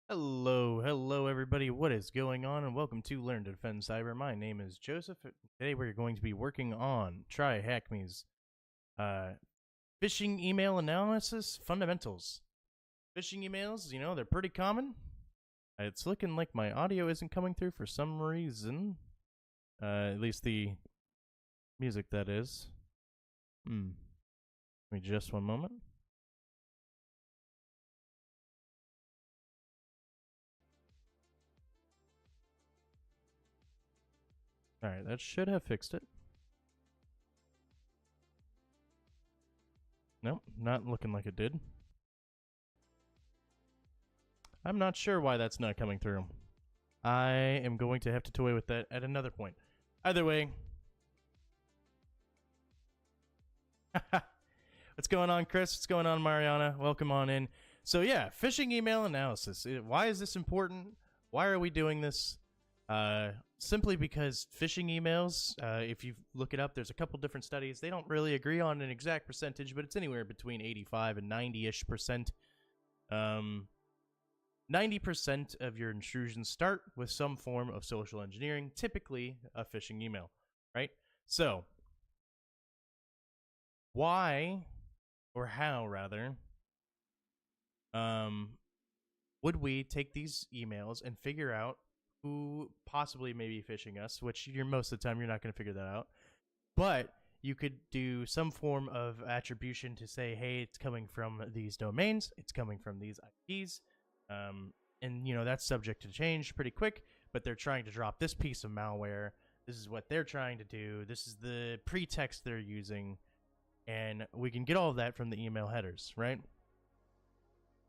Hello everybody, what is going on, and welcome to Learn to Defend Cyber. My name is Joseph. Today we're going to be working on Tryhackme's phishing email analysis fundamentals. Phishing emails, they're pretty common. It's looking like my audio isn't coming through for some reason. At least the music, that is. Give me just one moment. Alright, that should have fixed it. Nope, not looking like it did. I'm not sure why that's not coming through. I am going to have to toy with that at another point. Either way. What's going on, Chris? What's going on, Mariana? Welcome on in. So yeah, phishing email analysis. Why is this important? Why are we doing this? Simply because phishing emails, if you look it up, there's a couple different studies. They don't really agree on an exact percentage, but it's anywhere between 85 and 90-ish%. 90% of your intrusions start with some form of social engineering, typically a phishing email, right? So, why, or how rather, would we take these emails and figure out who possibly may be phishing us, which most of the time you're not going to figure that out, but you could do some form of attribution to say, hey, it's coming from these domains, it's coming from these IPs, and that's subject to change pretty quick, but they're trying to drop this piece of malware. This is what they're trying to do. This is the pretext they're using, and we can get all of that from the email headers, right?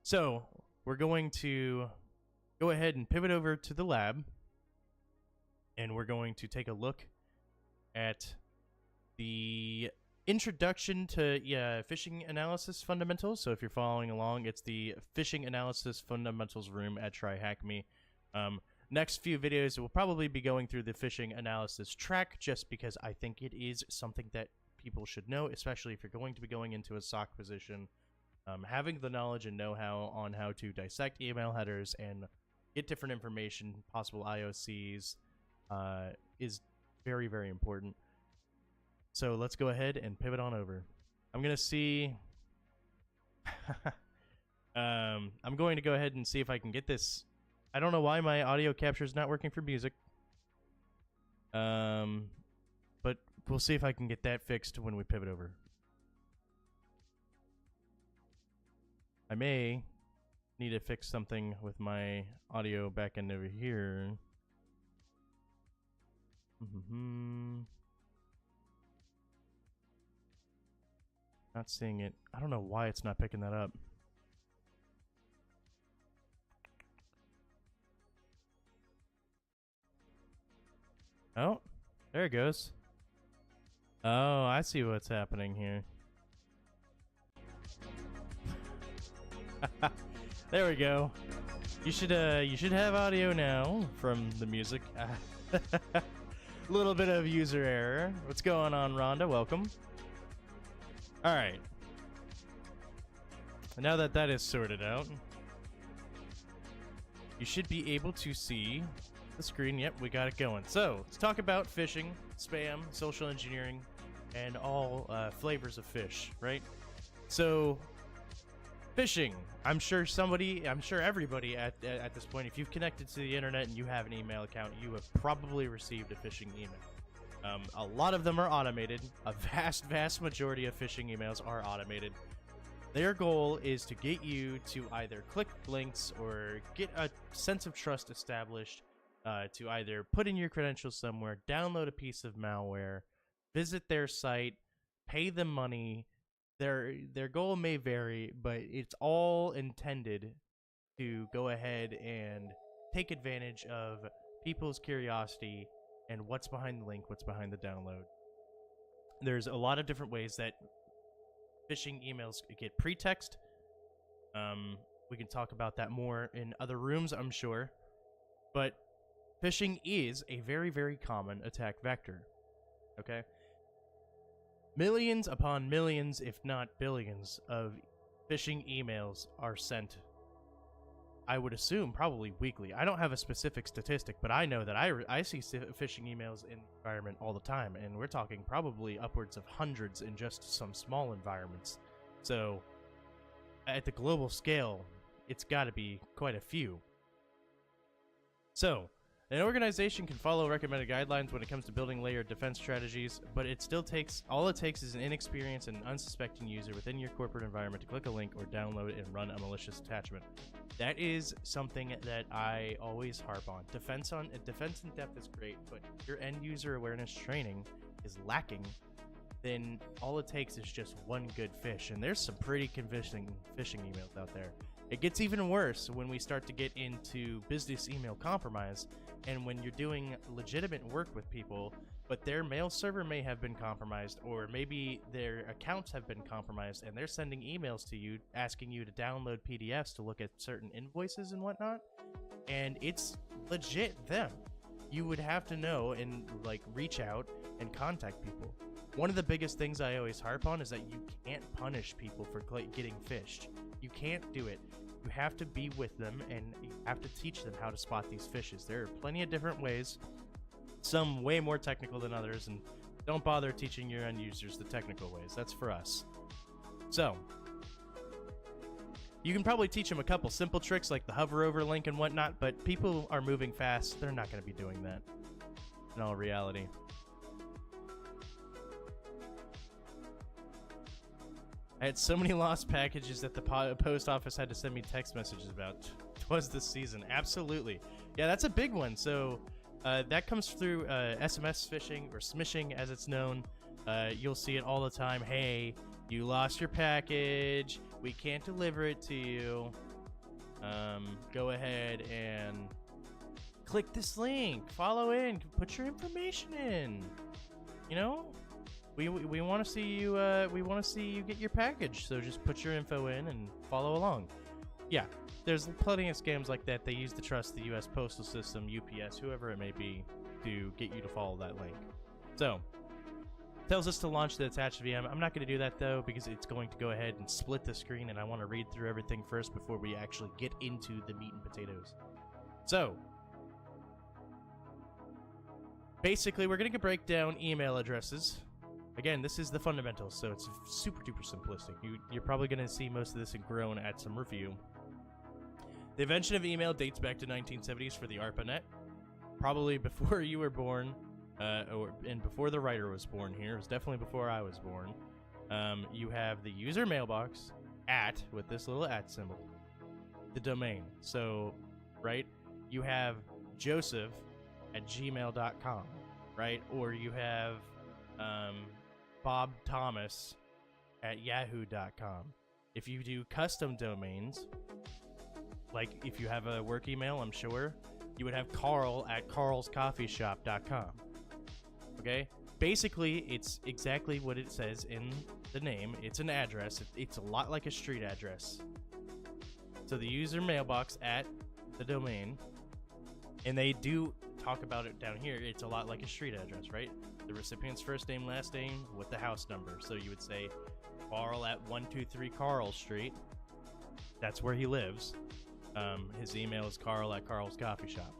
So we're going to go ahead and pivot over to the lab, and we're going to take a look at the introduction to phishing analysis fundamentals. So if you're following along, it's the phishing analysis fundamentals room at Tryhackme. Next few videos, we'll probably be going through the phishing analysis track, just because I think it is something that people should know, especially if you're going to be going into a SOC position. Having the knowledge and know-how on how to dissect email headers and get different information, possible IOCs, is very, very important. So let's go ahead and pivot on over. I'm going to see... I'm going to go ahead and see if I can get this. I don't know why my audio capture is not working for music. But we'll see if I can get that fixed when we pivot over. I may need to fix something with my audio back end over here. Not seeing it. I don't know why it's not picking that up. Oh, there it goes. Oh, I see what's happening here. There we go. You should have audio now from the music. A little bit of user error. What's going on, Rhonda? Welcome. All right. Now that that is sorted out, you should be able to see the screen. Yep, we got it going. So let's talk about phishing, spam, social engineering, and all flavors of fish, right? So phishing. I'm sure everybody at this point, if you've connected to the internet and you have an email account, you have probably received a phishing email. A lot of them are automated. A vast majority of phishing emails are automated. Their goal is to get you to either click links or get a sense of trust established, to either put in your credentials somewhere, download a piece of malware, visit their site, pay them money. Their goal may vary, but it's all intended to go ahead and take advantage of people's curiosity and what's behind the link, what's behind the download. There's a lot of different ways that phishing emails get pretext. We can talk about that more in other rooms, I'm sure. But phishing is a very, very common attack vector. Okay? Millions upon millions, if not billions, of phishing emails are sent I would assume probably weekly. I don't have a specific statistic, but I know that I see phishing emails in the environment all the time, and we're talking probably upwards of hundreds in just some small environments. So at the global scale, it's got to be quite a few. So an organization can follow recommended guidelines when it comes to building layered defense strategies, but all it takes is an inexperienced and unsuspecting user within your corporate environment to click a link or download and run a malicious attachment. That is something that I always harp on. Defense in depth is great, but if your end user awareness training is lacking, then all it takes is just one good phish, and there's some pretty convincing phishing emails out there. It gets even worse when we start to get into business email compromise, and when you're doing legitimate work with people, but their mail server may have been compromised, or maybe their accounts have been compromised, and they're sending emails to you asking you to download PDFs to look at certain invoices and whatnot, and it's legit them. You would have to know and reach out and contact people. One of the biggest things I always harp on is that you can't punish people for getting phished. You can't do it. You have to be with them, and you have to teach them how to spot these phishes. There are plenty of different ways, some way more technical than others, and don't bother teaching your end users the technical ways. That's for us. So you can probably teach them a couple simple tricks like the hover over link and whatnot, but people are moving fast. They're not going to be doing that in all reality. I had so many lost packages that the post office had to send me text messages about. Twas this season. Absolutely. Yeah, that's a big one. So that comes through SMS phishing, or smishing as it's known. You'll see it all the time. Hey, you lost your package. We can't deliver it to you. Go ahead and click this link. Follow in. Put your information in. You know? We want to see you. We want to see you get your package. So just put your info in and follow along. Yeah, there's plenty of scams like that. They use to trust the U.S. Postal System, UPS, whoever it may be, to get you to follow that link. So tells us to launch the attached VM. I'm not going to do that though, because it's going to go ahead and split the screen, and I want to read through everything first before we actually get into the meat and potatoes. So basically, we're going to break down email addresses. Again, this is the fundamentals, so it's super duper simplistic. You're probably going to see most of this in Grown at some review. The invention of email dates back to 1970s for the ARPANET, probably before you were born, and before the writer was born here. It was definitely before I was born. You have the user mailbox, with this little @ symbol, the domain. So, right, you have Joseph at gmail.com, right? Or you have Bob Thomas at yahoo.com. If you do custom domains, like if you have a work email, I'm sure, you would have Carl at carlscoffeeshop.com. Okay? Basically, it's exactly what it says in the name. It's an address. It's a lot like a street address. So the user mailbox at the domain, and they do talk about it down here. It's a lot like a street address, right? The recipient's first name, last name, with the house number. So you would say Carl at 123 Carl Street. That's where he lives. His email is Carl at Carl's Coffee Shop.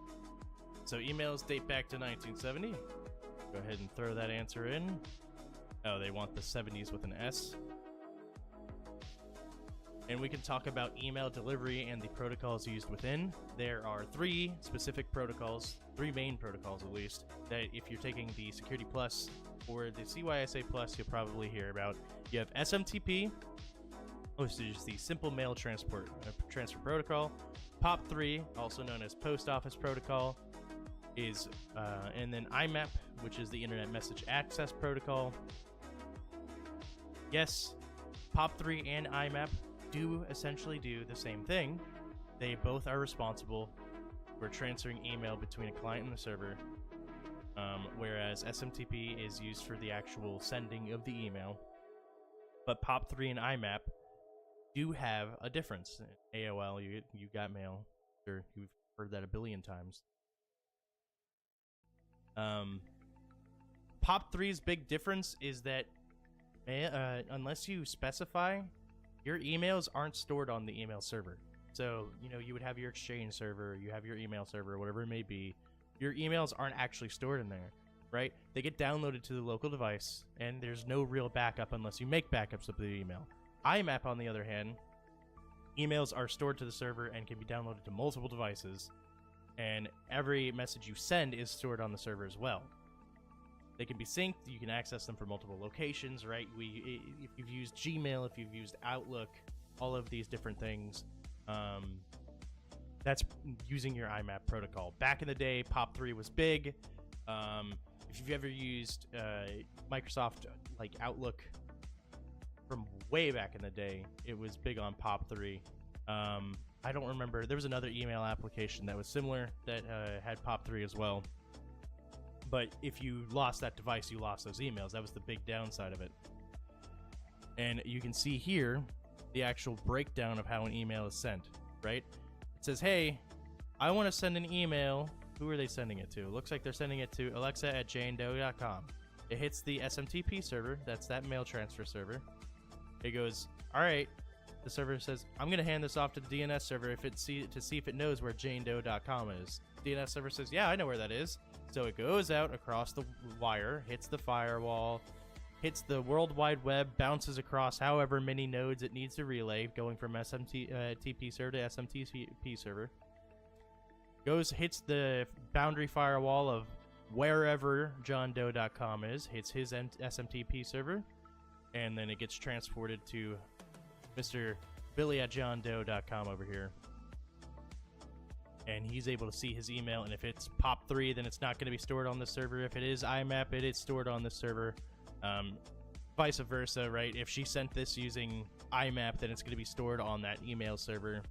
So emails date back to 1970. Go ahead and throw that answer in. Oh, they want the 70s with an S. And we can talk about email delivery and the protocols used within. There are three specific protocols, three main protocols at least, that if you're taking the Security Plus or the CYSA Plus, you'll probably hear about. You have SMTP, which is the Simple Mail Transfer Protocol. POP3, also known as Post Office Protocol, is, and then IMAP, which is the Internet Message Access Protocol. Yes, POP3 and IMAP do essentially do the same thing. They both are responsible for transferring email between a client and the server, whereas SMTP is used for the actual sending of the email. But POP3 and IMAP do have a difference. AOL, you got mail. Sure, you've heard that a billion times. POP3's big difference is that unless you specify, your emails aren't stored on the email server. So, you know, you would have your Exchange server, you have your email server, whatever it may be. Your emails aren't actually stored in there, right? They get downloaded to the local device, and there's no real backup unless you make backups of the email. IMAP, on the other hand, emails are stored to the server and can be downloaded to multiple devices, and every message you send is stored on the server as well. They can be synced, you can access them from multiple locations, right? If you've used Gmail, if you've used Outlook, all of these different things, that's using your IMAP protocol. Back in the day, POP3 was big. If you've ever used Microsoft like Outlook from way back in the day, it was big on POP3. I don't remember. There was another email application that was similar that had POP3 as well. But if you lost that device, you lost those emails. That was the big downside of it. And you can see here the actual breakdown of how an email is sent, right? It says, hey, I want to send an email. Who are they sending it to? It looks like they're sending it to alexa@janedoe.com. It hits the SMTP server. That's that mail transfer server. It goes, all right. The server says, I'm going to hand this off to the DNS server to see if it knows where janedoe.com is. DNS server says, yeah, I know where that is. So it goes out across the wire, hits the firewall, hits the World Wide Web, bounces across however many nodes it needs to relay, going from SMTP server to SMTP server. Hits the boundary firewall of wherever johndoe.com is, hits his SMTP server, and then it gets transported to Mr. Billy@johndoe.com over here. And he's able to see his email, and if it's POP3, then it's not going to be stored on the server. If it is IMAP, it is stored on the server. Vice versa, right? If she sent this using IMAP, then it's going to be stored on that email server,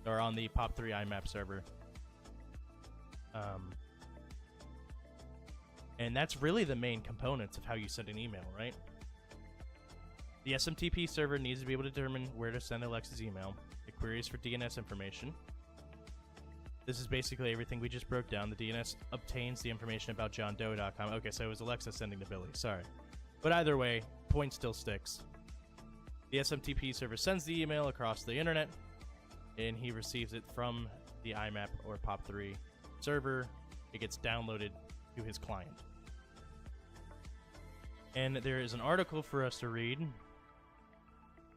or on the POP3 IMAP server. And that's really the main components of how you send an email, right? The SMTP server needs to be able to determine where to send Alexa's email. It queries for DNS information. This is basically everything we just broke down. The DNS obtains the information about johndoe.com. Okay, so it was Alexa sending to Billy. Sorry. But either way, point still sticks. The SMTP server sends the email across the internet, and he receives it from the IMAP or POP3 server. It gets downloaded to his client. And there is an article for us to read.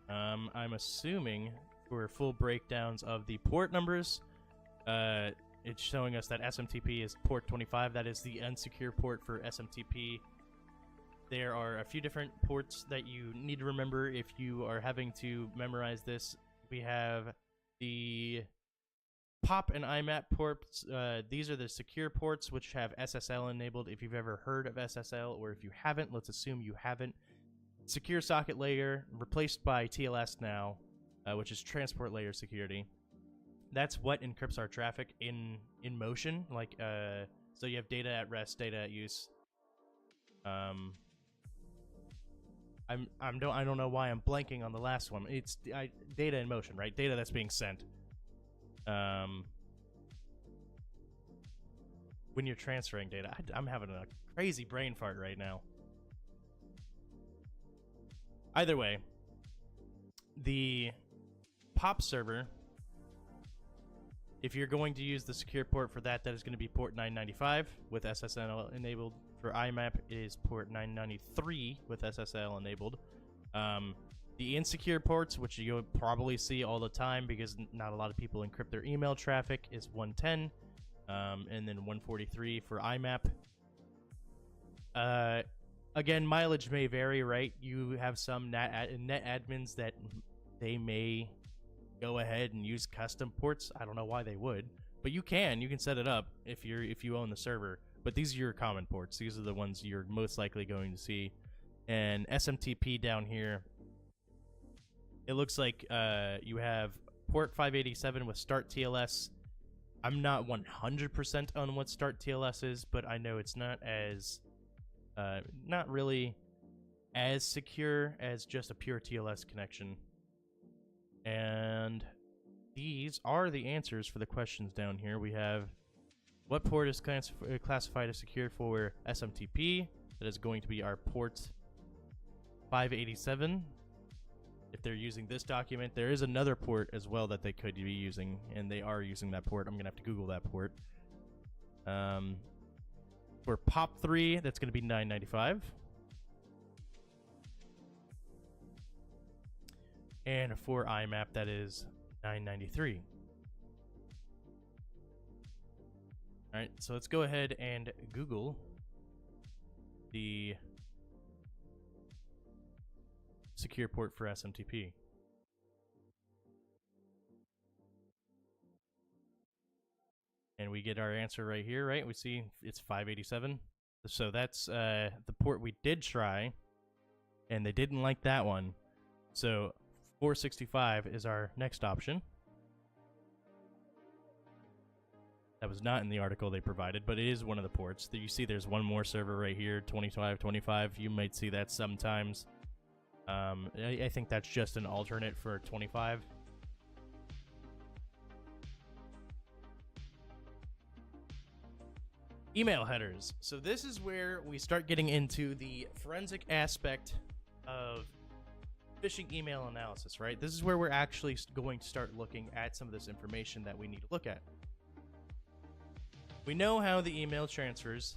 I'm assuming for full breakdowns of the port numbers. It's showing us that SMTP is port 25. That is the unsecure port for SMTP. There are a few different ports that you need to remember if you are having to memorize this. We have the POP and IMAP ports. These are the secure ports, which have SSL enabled. If you've ever heard of SSL, or if you haven't, let's assume you haven't. Secure socket layer, replaced by TLS now, which is transport layer security. That's what encrypts our traffic in motion. Like, so you have data at rest, data at use. I don't know why I'm blanking on the last one. It's data in motion, right? Data that's being sent. When you're transferring data, I'm having a crazy brain fart right now. Either way, the POP server, if you're going to use the secure port for that, that is going to be port 995 with SSL enabled. For IMAP, it is port 993 with SSL enabled. The insecure ports, which you'll probably see all the time because not a lot of people encrypt their email traffic, is 110, and then 143 for IMAP. Again, mileage may vary, right? You have some net admins that they may go ahead and use custom ports. I don't know why they would, but you can set it up if you own the server. But these are your common ports. These are the ones you're most likely going to see. And SMTP down here, it looks like you have port 587 with start TLS. I'm not 100% on what start TLS is, but I know it's not really as secure as just a pure TLS connection. And these are the answers for the questions down here. We have what port is classified as secure for SMTP. That is going to be our port 587. if they're using this document. There is another port as well that they could be using, and they are using that port. I'm going to have to Google that port. For POP3, that's going to be 995. And for IMAP, that is 993. All right, so let's go ahead and Google the secure port for SMTP. And we get our answer right here, right? We see it's 587. So that's the port we did try, and they didn't like that one. So 465 is our next option. That was not in the article they provided, but it is one of the ports. You see there's one more server right here, 2525. You might see that sometimes. I think that's just an alternate for 25. Email headers. So this is where we start getting into the forensic aspect of phishing email analysis, right? This is where we're actually going to start looking at some of this information that we need to look at. We know how the email transfers.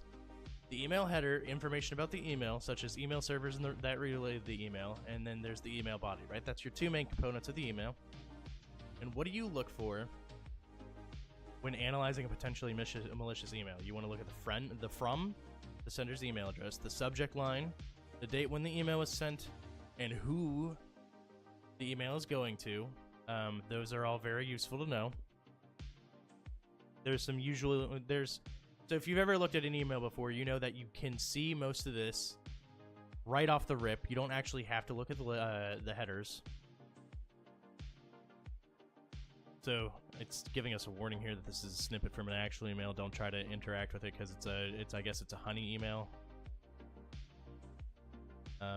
The email header, information about the email, such as email servers and that relay the email, and then there's the email body, right? That's your two main components of the email. And what do you look for when analyzing a potentially malicious email? You want to look at the from, the sender's email address, the subject line, the date when the email was sent, and who the email is going to. Those are all very useful to know. So if you've ever looked at an email before, you know that you can see most of this right off the rip. You don't actually have to look at the headers. So it's giving us a warning here that this is a snippet from an actual email. Don't try to interact with it because I guess it's a honey email.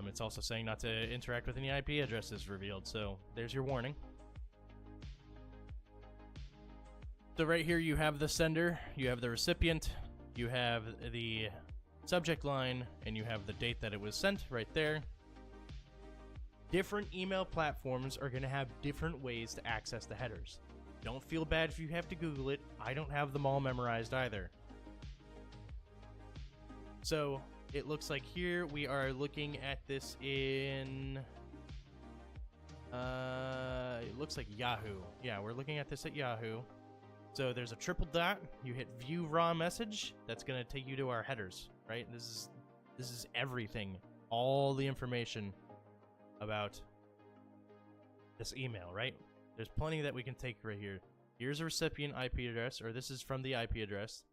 It's also saying not to interact with any IP addresses revealed. So there's your warning. So right here you have the sender, you have the recipient, you have the subject line, and you have the date that it was sent right there. Different email platforms are going to have different ways to access the headers. Don't feel bad if you have to Google it. I don't have them all memorized either. So it looks like here we are looking at this in... it looks like Yahoo. Yeah, we're looking at this at Yahoo. So there's a triple dot. You hit view raw message. That's going to take you to our headers, right? This is everything. All the information about this email, right? There's plenty that we can take right here. Here's a recipient IP address, or this is from the IP address.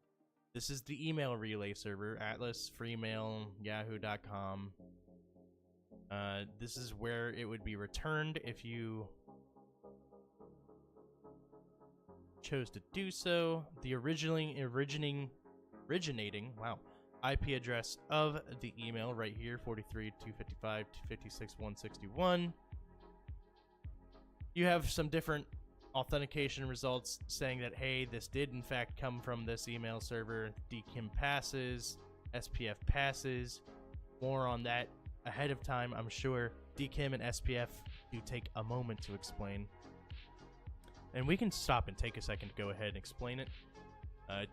This is the email relay server, Atlas, Freemail, Yahoo.com. This is where it would be returned if you chose to do so. The originating IP address of the email right here, 43.255.256.161. You have some different authentication results saying that, hey, this did in fact come from this email server. DKIM passes, SPF passes. More on that ahead of time, I'm sure. DKIM and SPF do take a moment to explain. And we can stop and take a second to go ahead and explain it.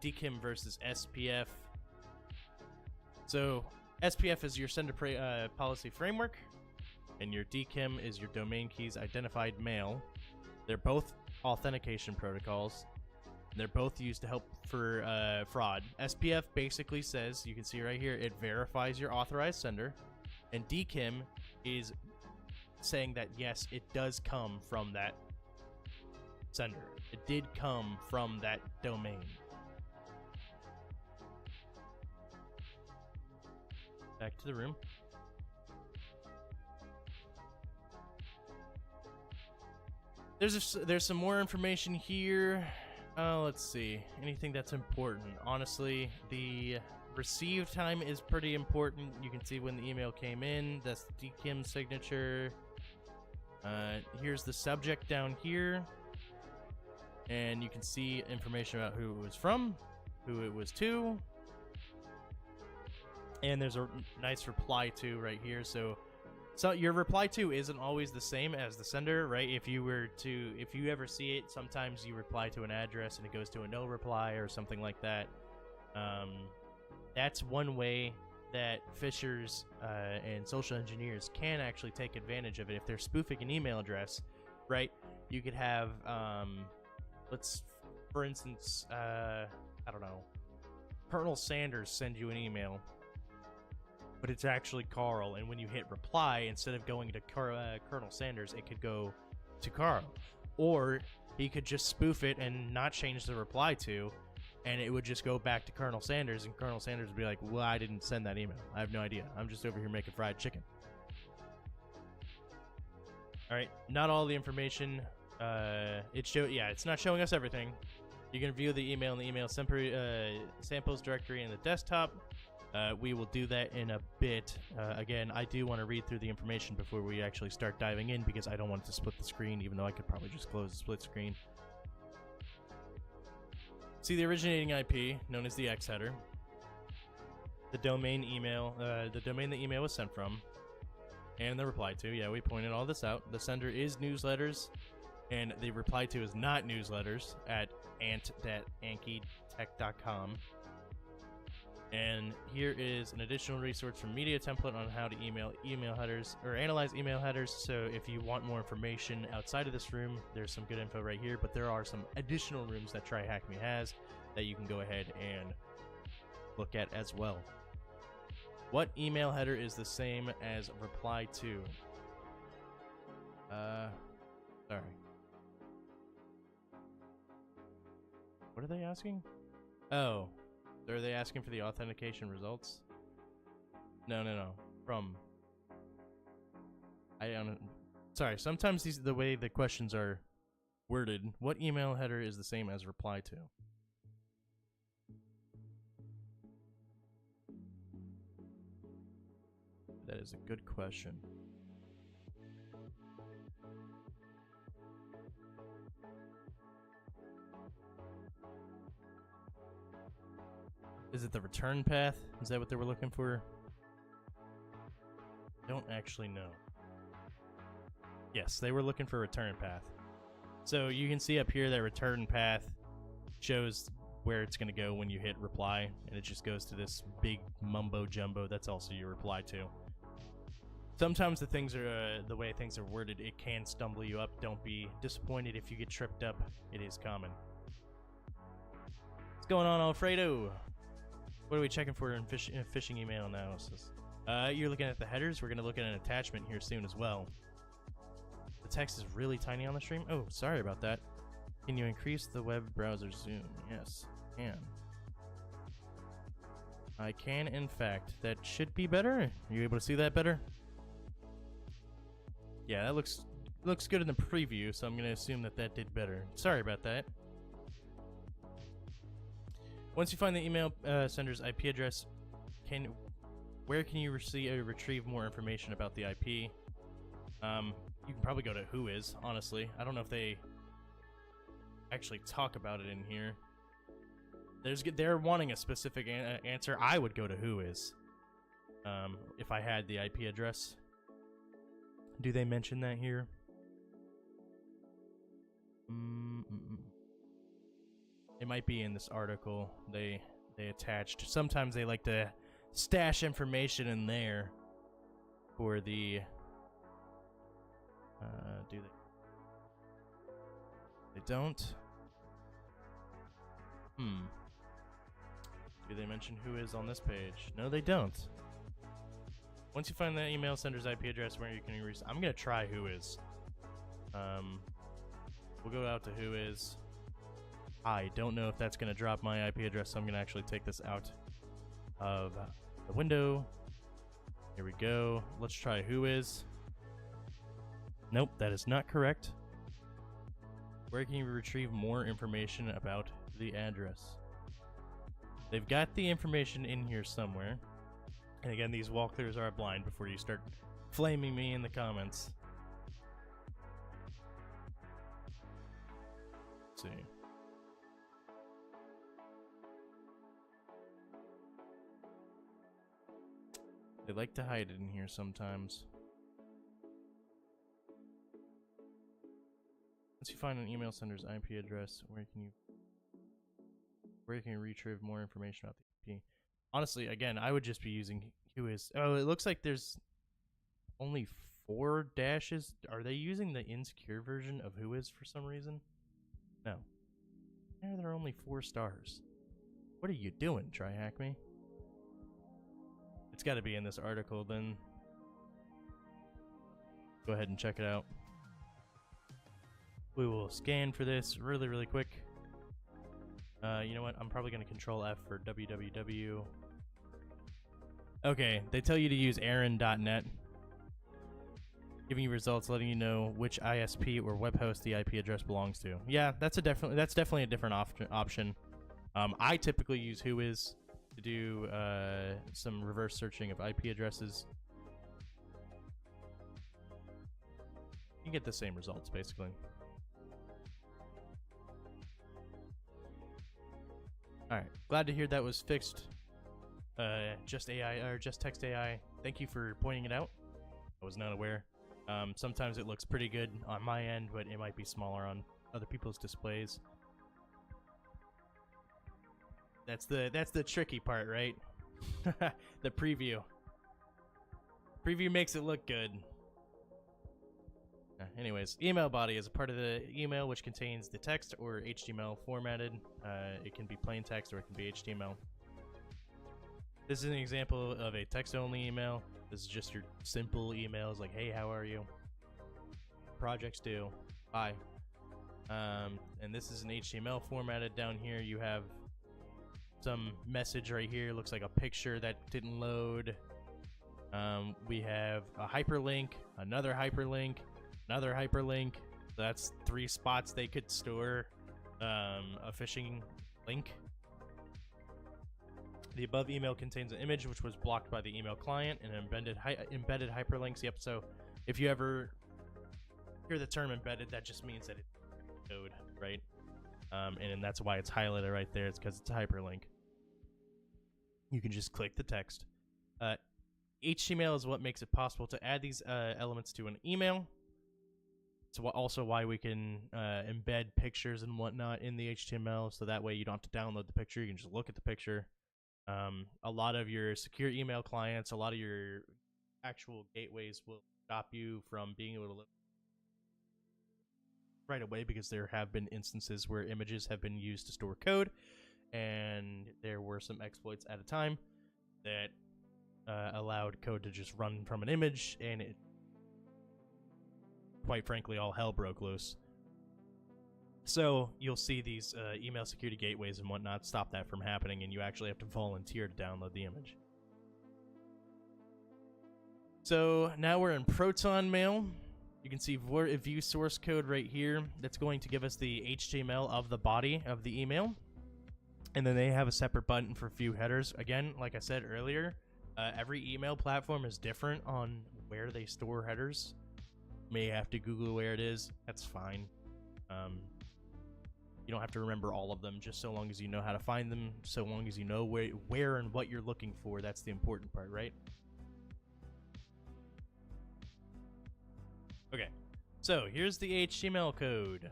DKIM versus SPF. So SPF is your sender policy framework, and your DKIM is your domain keys identified mail. They're both authentication protocols. They're both used to help for fraud. SPF basically says, you can see right here, it verifies your authorized sender, and DKIM is saying that yes, it does come from that sender. It did come from that domain. Back to the room. There's some more information here. Let's see. Anything that's important? Honestly, the receive time is pretty important. You can see when the email came in. That's the DKIM signature. Here's the subject down here. And you can see information about who it was from, who it was to. And there's a nice reply to right here. So So your reply to isn't always the same as the sender, right? If you ever see it, sometimes you reply to an address and it goes to a no reply or something like that. That's one way that phishers and social engineers can actually take advantage of it. If they're spoofing an email address, right? You could have, for instance, I don't know, Colonel Sanders send you an email, but it's actually Carl, and when you hit reply, instead of going to Colonel Sanders, it could go to Carl. Or he could just spoof it and not change the reply to, and it would just go back to Colonel Sanders, and Colonel Sanders would be like, well, I didn't send that email. I have no idea. I'm just over here making fried chicken. All right, not all the information. It's not showing us everything. You can view the email in the email samples directory in the desktop. We will do that in a bit. Again, I do want to read through the information before we actually start diving in because I don't want it to split the screen, even though I could probably just close the split screen. See the originating IP, known as the X header. The domain email, the domain the email was sent from, and the reply to. Yeah, we pointed all this out. The sender is newsletters, and the reply to is not newsletters at ant.ankitech.com. And here is an additional resource from Media Template on how to email headers or analyze email headers. So if you want more information outside of this room, there's some good info right here, but there are some additional rooms that Tryhackme has that you can go ahead and look at as well. What email header is the same as reply to? Sorry. What are they asking? Oh. Are they asking for the authentication results? No. From. I don't. Sorry. Sometimes the way the questions are worded. What email header is the same as reply to? That is a good question. Is it the return path? Is that what they were looking for? Don't actually know. Yes, they were looking for return path. So you can see up here that return path shows where it's going to go when you hit reply, and it just goes to this big mumbo jumbo. That's also your reply to. Sometimes the way things are worded, it can stumble you up. Don't be disappointed if you get tripped up. It is common. What's going on, Alfredo? What are we checking for in phishing email analysis? You're looking at the headers. We're going to look at an attachment here soon as well. The text is really tiny on the stream. Oh, sorry about that. Can you increase the web browser zoom? Yes, I can. I can, in fact. That should be better. Are you able to see that better? Yeah, that looks good in the preview, so I'm going to assume that did better. Sorry about that. Once you find the email sender's IP address, where can you retrieve more information about the IP? You can probably go to Whois, honestly. I don't know if they actually talk about it in here. They're wanting a specific answer. I would go to Whois if I had the IP address. Do they mention that here? It might be in this article they attached. Sometimes they like to stash information in there for the do they don't? Do they mention who is on this page? No, they don't. Once you find the email sender's IP address where you can I'm gonna try Whois. We'll go out to Whois. I don't know if that's going to drop my IP address, so I'm going to actually take this out of the window. Here we go. Let's try Whois. Nope, that is not correct. Where can you retrieve more information about the address? They've got the information in here somewhere. And again, these walkthroughs are blind before you start flaming me in the comments. Let's see. They like to hide it in here sometimes. Once you find an email sender's IP address, where can you retrieve more information about the IP? Honestly, again, I would just be using whois. Oh, it looks like there's only 4 dashes. Are they using the insecure version of whois for some reason? No. Why are there only 4 stars? What are you doing, Tryhackme? It's got to be in this article, then. Go ahead and check it out. We will scan for this really, really quick. You know what? I'm probably going to Control F for www. Okay, they tell you to use aaron.net. Giving you results, letting you know which ISP or web host the IP address belongs to. Yeah, that's definitely a different option. I typically use whois to do some reverse searching of IP addresses. You get the same results basically. All right, glad to hear that was fixed. Just AI or just text AI. Thank you for pointing it out. I was not aware. Sometimes it looks pretty good on my end, but it might be smaller on other people's displays. That's the tricky part, right? The preview. Preview makes it look good. Anyways, email body is a part of the email which contains the text or HTML formatted. It can be plain text or it can be HTML. This is an example of a text-only email. This is just your simple emails like, hey, how are you? Projects due. Bye. And this is an HTML formatted. Down here you have some message right here. Looks like a picture that didn't load. We have a hyperlink, another hyperlink, another hyperlink. So that's 3 spots they could store a phishing link. The above email contains an image which was blocked by the email client and embedded hyperlinks. Yep, so if you ever hear the term embedded, that just means that it's code, right? And that's why it's highlighted right there. It's because it's a hyperlink. You can just click the text. HTML is what makes it possible to add these elements to an email. It's also why we can embed pictures and whatnot in the HTML, so that way you don't have to download the picture. You can just look at the picture. A lot of your secure email clients, a lot of your actual gateways will stop you from being able to look right away because there have been instances where images have been used to store code, and there were some exploits at a time that allowed code to just run from an image, and it, quite frankly, all hell broke loose. So you'll see these email security gateways and whatnot stop that from happening, and you actually have to volunteer to download the image. So now we're in Proton Mail. You can see view source code right here. That's going to give us the HTML of the body of the email. And then they have a separate button for view headers. Again, like I said earlier, every email platform is different on where they store headers. You may have to Google where it is. That's fine. You don't have to remember all of them, just so long as you know how to find them, so long as you know where and what you're looking for. That's the important part, right? Okay, so here's the HTML code.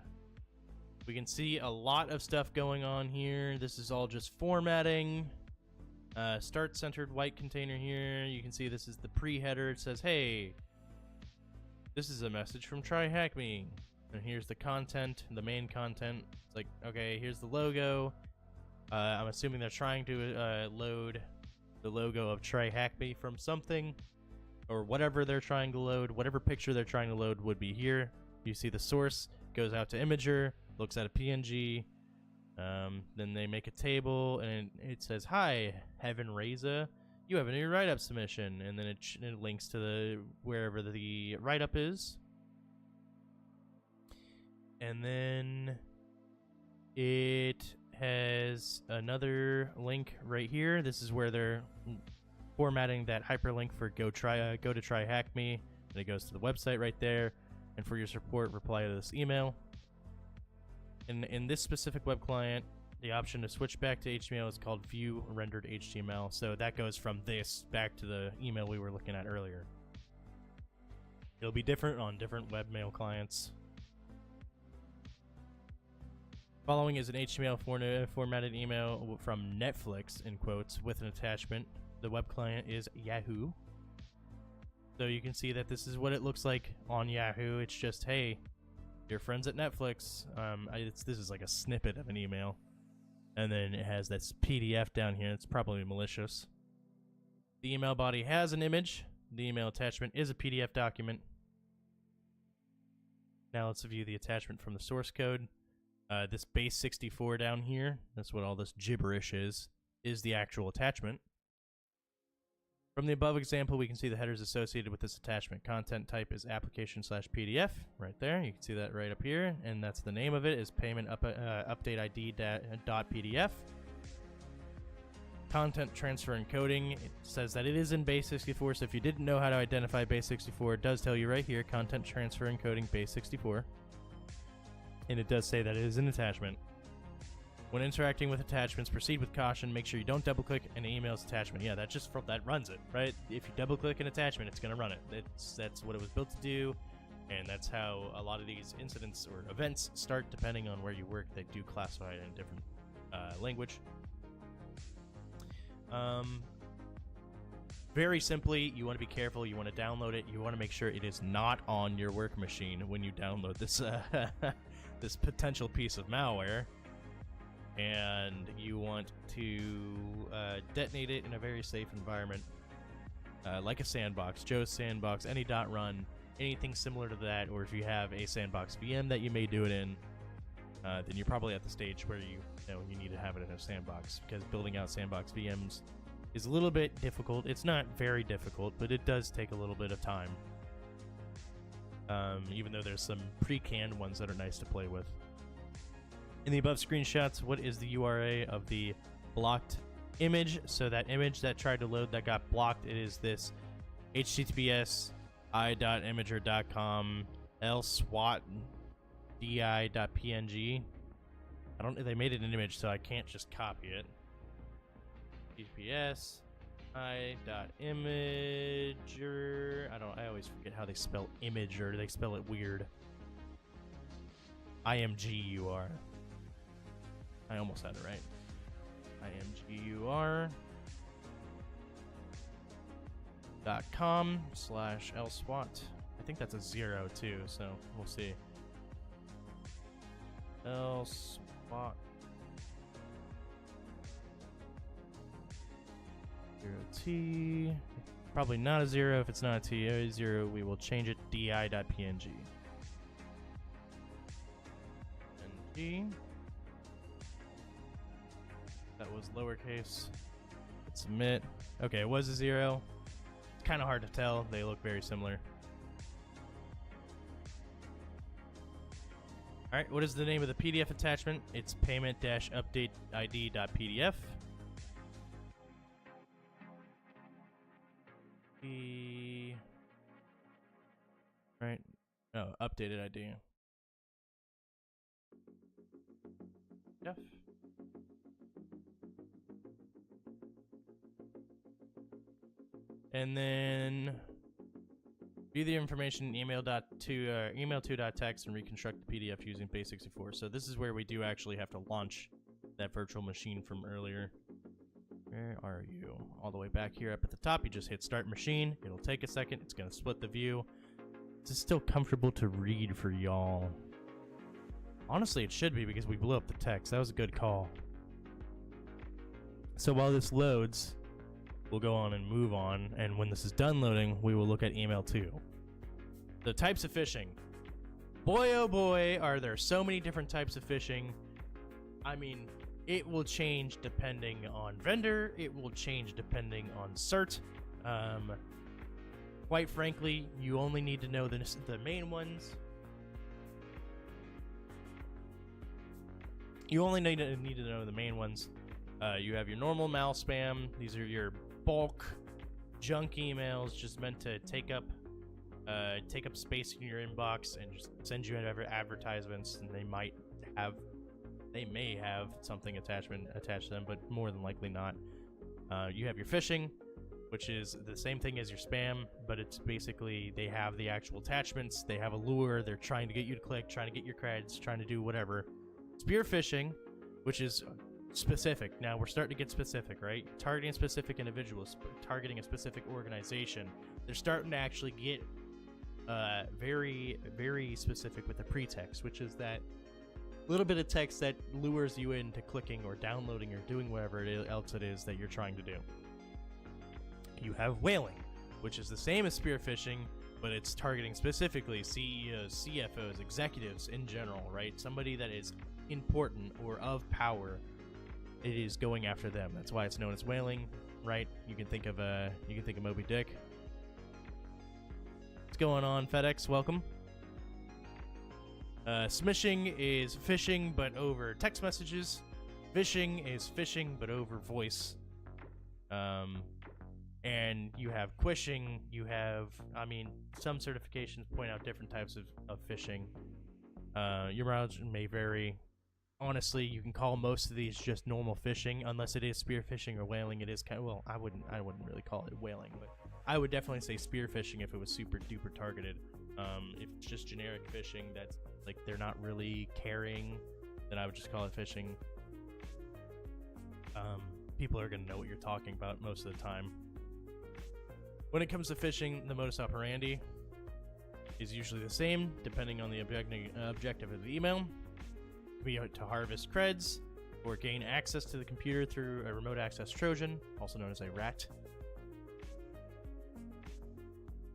We can see a lot of stuff going on here. This is all just formatting. Start centered white container here. You can see this is the pre-header. It says, hey, this is a message from Tryhackme. And here's the content, the main content. It's like, okay, here's the logo. I'm assuming they're trying to load the logo of Tryhackme from something, or whatever they're trying to load. Whatever picture they're trying to load would be here. You see the source goes out to Imager, looks at a PNG. Then they make a table, and it says, hi, Heaven Reza, you have a new write-up submission. And then it links to wherever the write-up is. And then it has another link right here. This is where they're formatting that hyperlink for go to Tryhackme, and it goes to the website right there. And for your support, reply to this email. And in this specific web client, the option to switch back to HTML is called View Rendered HTML. So that goes from this back to the email we were looking at earlier. It'll be different on different webmail clients. Following is an HTML formatted email from Netflix, in quotes, with an attachment. The web client is Yahoo. So you can see that this is what it looks like on Yahoo. It's just, hey, your friends at Netflix. This is like a snippet of an email. And then it has this PDF down here. It's probably malicious. The email body has an image. The email attachment is a PDF document. Now let's view the attachment from the source code. This base 64 down here, that's what all this gibberish is the actual attachment. From the above example, we can see the headers associated with this attachment. Content type is application/PDF, right there. You can see that right up here, and that's the name of it, is payment update ID.pdf. Content transfer encoding, it says that it is in base 64, so if you didn't know how to identify base 64, it does tell you right here, content transfer encoding base 64. And it does say that it is an attachment. When interacting with attachments, proceed with caution. Make sure you don't double-click an email's attachment. Yeah, that runs it, right? If you double-click an attachment, it's going to run it. That's what it was built to do, and that's how a lot of these incidents or events start, depending on where you work. They do classify it in a different language. Very simply, you want to be careful. You want to download it. You want to make sure it is not on your work machine when you download this this potential piece of malware. And you want to detonate it in a very safe environment, like a sandbox, Joe's sandbox, any .run, anything similar to that. Or if you have a sandbox VM that you may do it in, then you're probably at the stage where you need to have it in a sandbox, because building out sandbox VMs is a little bit difficult. It's not very difficult, but it does take a little bit of time. Even though there's some pre-canned ones that are nice to play with. In the above screenshots, what is the URL of the blocked image? So that image that tried to load that got blocked, it is this https i.imager.com lswat.di.png. They made it an image, so I can't just copy it. https i.imager. I always forget how they spell imager. They spell it weird. IMGUR. I almost had it right. IMGUR.com/lswat. I think that's a 0 too, so we'll see. lswat 0t. Probably not a 0. If it's not a T, a 0, we will change it. di.png. NG. That was lowercase. Hit submit. Okay, it was a 0. It's kind of hard to tell. They look very similar. Alright, what is the name of the PDF attachment? It's payment-update-id.pdf. Right. Oh, updated ID. Def. And then view the information in email2.text and reconstruct the PDF using base64. So this is where we do actually have to launch that virtual machine from earlier. Where are you? All the way back here up at the top, you just hit start machine. It'll take a second. It's going to split the view. Is it still comfortable to read for y'all? Honestly, it should be, because we blew up the text. That was a good call. So while this loads, we'll go on and move on, and when this is done loading, we will look at email 2. The types of phishing. Boy, oh boy, are there so many different types of phishing. I mean, it will change depending on vendor. It will change depending on cert. Quite frankly, you only need to know the main ones. You only need to know the main ones. You have your normal mal spam. These are your bulk junk emails, just meant to take up space in your inbox and just send you advertisements. And they may have something attached to them, but more than likely not. You have your phishing, which is the same thing as your spam, but it's basically they have the actual attachments. They have a lure. They're trying to get you to click, trying to get your credits, trying to do whatever. Spear phishing, which is specific. Now we're starting to get specific, right? Targeting specific individuals, targeting a specific organization. They're starting to actually get very, very specific with the pretext, which is that little bit of text that lures you into clicking or downloading or doing whatever else it is that you're trying to do. You have whaling, which is the same as spear phishing, but it's targeting specifically CEOs, CFOs, executives in general, right? Somebody that is important or of power. It is going after them. That's why it's known as whaling, right? You can think of Moby Dick. What's going on, FedEx? Welcome. Smishing is phishing, but over text messages. Phishing is phishing, but over voice. And you have quishing. You have, some certifications point out different types of phishing. Your mileage may vary. Honestly, you can call most of these just normal phishing, unless it is spear phishing or whaling. It is kind of, well, I wouldn't really call it whaling, but I would definitely say spear phishing if it was super duper targeted. If it's just generic phishing, that's like they're not really caring, then I would just call it phishing. People are gonna know what you're talking about most of the time. When it comes to phishing, the modus operandi is usually the same, depending on the objective of the email. Be to harvest creds or gain access to the computer through a remote access Trojan, also known as a rat.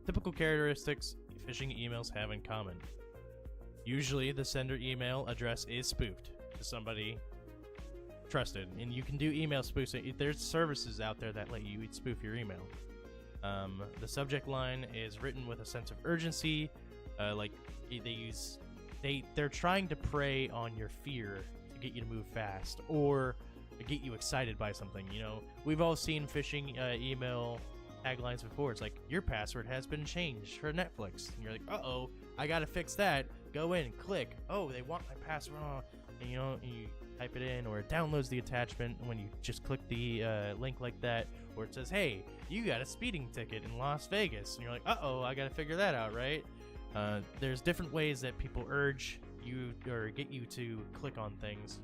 Typical characteristics phishing emails have in common. Usually the sender email address is spoofed to somebody trusted, and you can do email spoofing. There's services out there that let you spoof your email. The subject line is written with a sense of urgency, like they're trying to prey on your fear to get you to move fast or to get you excited by something. You know, we've all seen phishing email taglines before. It's like, your password has been changed for Netflix, and you're like, uh-oh, I gotta fix that. Go in, click. Oh, they want my password. And you type it in, or it downloads the attachment when you just click the link like that, or it says, hey, you got a speeding ticket in Las Vegas, and you're like, uh-oh, I gotta figure that out, right? There's different ways that people urge you or get you to click on things.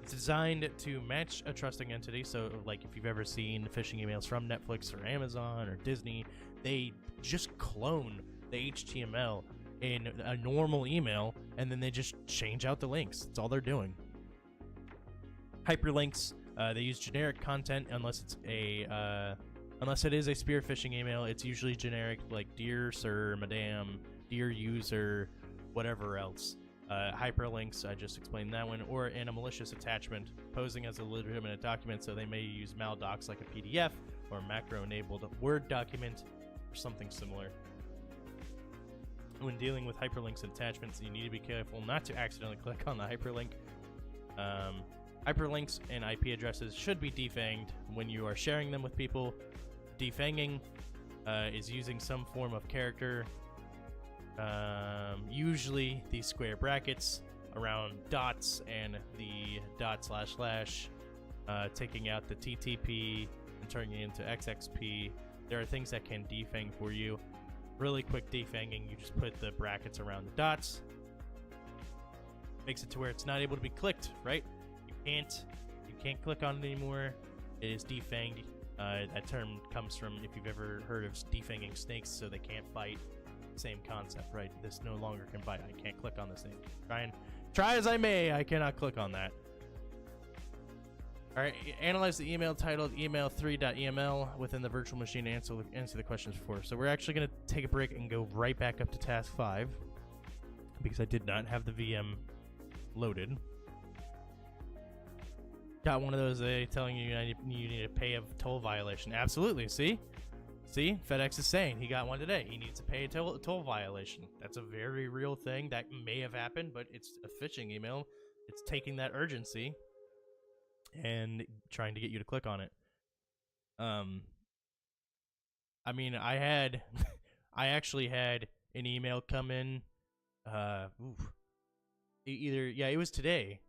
It's designed to match a trusting entity. So, like, if you've ever seen phishing emails from Netflix or Amazon or Disney, they just clone the HTML in a normal email, and then they just change out the links. That's all they're doing. Hyperlinks, they use generic content unless it is a spear phishing email. It's usually generic, like dear sir, madam, dear user, whatever else. Hyperlinks, I just explained that one, or in a malicious attachment, posing as a legitimate document, so they may use maldocs like a PDF or a macro-enabled Word document or something similar. When dealing with hyperlinks and attachments, you need to be careful not to accidentally click on the hyperlink. Hyperlinks and IP addresses should be defanged when you are sharing them with people. Defanging is using some form of character, usually these square brackets around dots and the // taking out the TTP and turning it into XXP. There are things that can defang for you. Really quick defanging, you just put the brackets around the dots. Makes it to where it's not able to be clicked, right? You can't click on it anymore. It is defanged. That term comes from, if you've ever heard of defanging snakes so they can't bite. Same concept, right? This no longer can bite. I can't click on this thing. Try as I may, I cannot click on that. All right, analyze the email titled email3.eml within the virtual machine to answer the questions before. So we're actually going to take a break and go right back up to task 5 because I did not have the VM loaded. Got one of those telling you you need to pay a toll violation. Absolutely, see, FedEx is saying he got one today. He needs to pay a toll violation. That's a very real thing that may have happened, but it's a phishing email. It's taking that urgency and trying to get you to click on it. I actually had an email come in. It was today.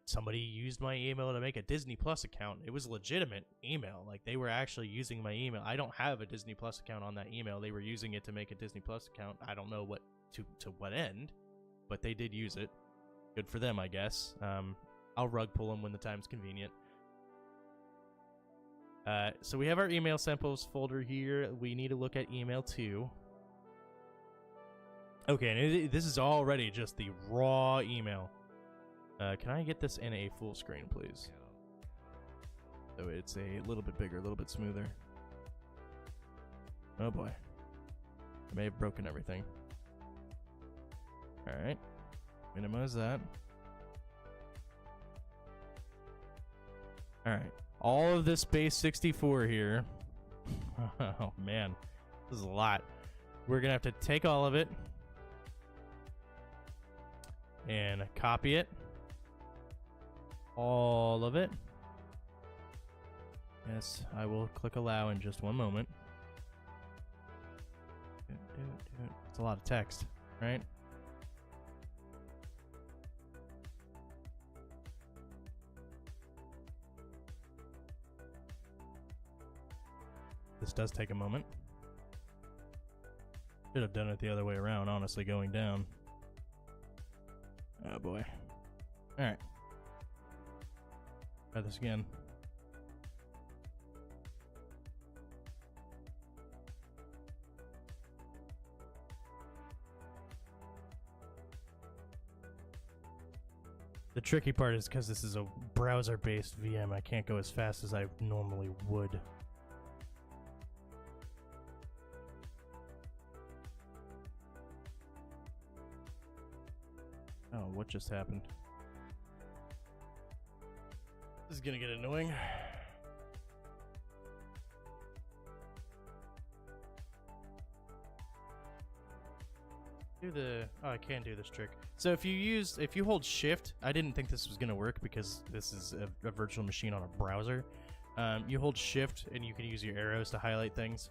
Somebody used my email to make a Disney Plus account. It was a legitimate email. Like, they were actually using my email. I don't have a Disney Plus account on that email. They were using it to make a Disney Plus account. I don't know to what end, but they did use it. Good for them, I guess. I'll rug pull them when the time's convenient. So we have our email samples folder here. We need to look at email 2. Okay, and this is already just the raw email. Can I get this in a full screen, please? So it's a little bit bigger, a little bit smoother. Oh boy. I may have broken everything. Alright. Minimize that. Alright. All of this base 64 here. Oh man. This is a lot. We're going to have to take all of it and copy it. All of it. Yes, I will click allow in just one moment. It's a lot of text, right? This does take a moment. Should have done it the other way around, honestly, going down. Oh boy. Alright. Try this again. The tricky part is because this is a browser-based VM, I can't go as fast as I normally would. Oh, what just happened? This is gonna get annoying. Oh, I can do this trick. So if you hold shift, I didn't think this was gonna work because this is a virtual machine on a browser. You hold shift and you can use your arrows to highlight things.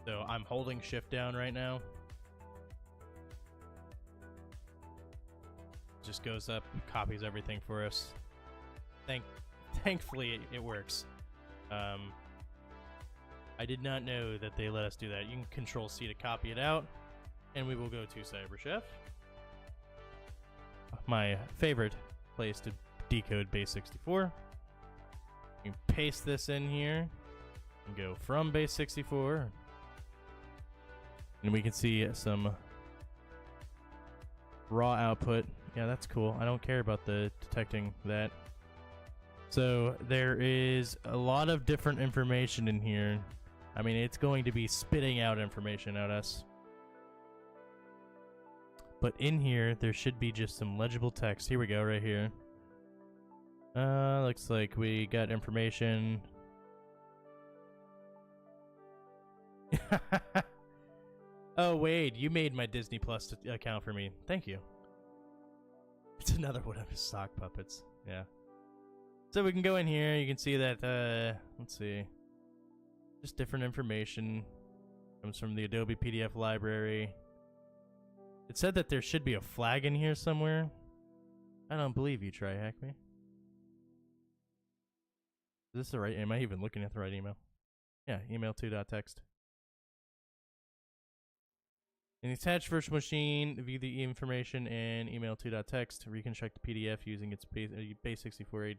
So I'm holding shift down right now. Just goes up, copies everything for us. Thankfully it works. I did not know that they let us do that. You can Control C to copy it out. And we will go to CyberChef. My favorite place to decode base 64. You can paste this in here and go from base 64. And we can see some raw output. Yeah, that's cool. I don't care about the detecting that. So there is a lot of different information in here. I mean, it's going to be spitting out information at us. But in here, there should be just some legible text. Here we go, right here. Looks like we got information. Oh, Wade, you made my Disney Plus account for me. Thank you. It's another one of his sock puppets. Yeah. So we can go in here. You can see that, let's see. Just different information. Comes from the Adobe PDF library. It said that there should be a flag in here somewhere. I don't believe you, Tryhackme. Is this the right? Am I even looking at the right email? Yeah, email2.txt. In the attached virtual machine, view the information in email2.txt. Reconstruct the PDF using its base 64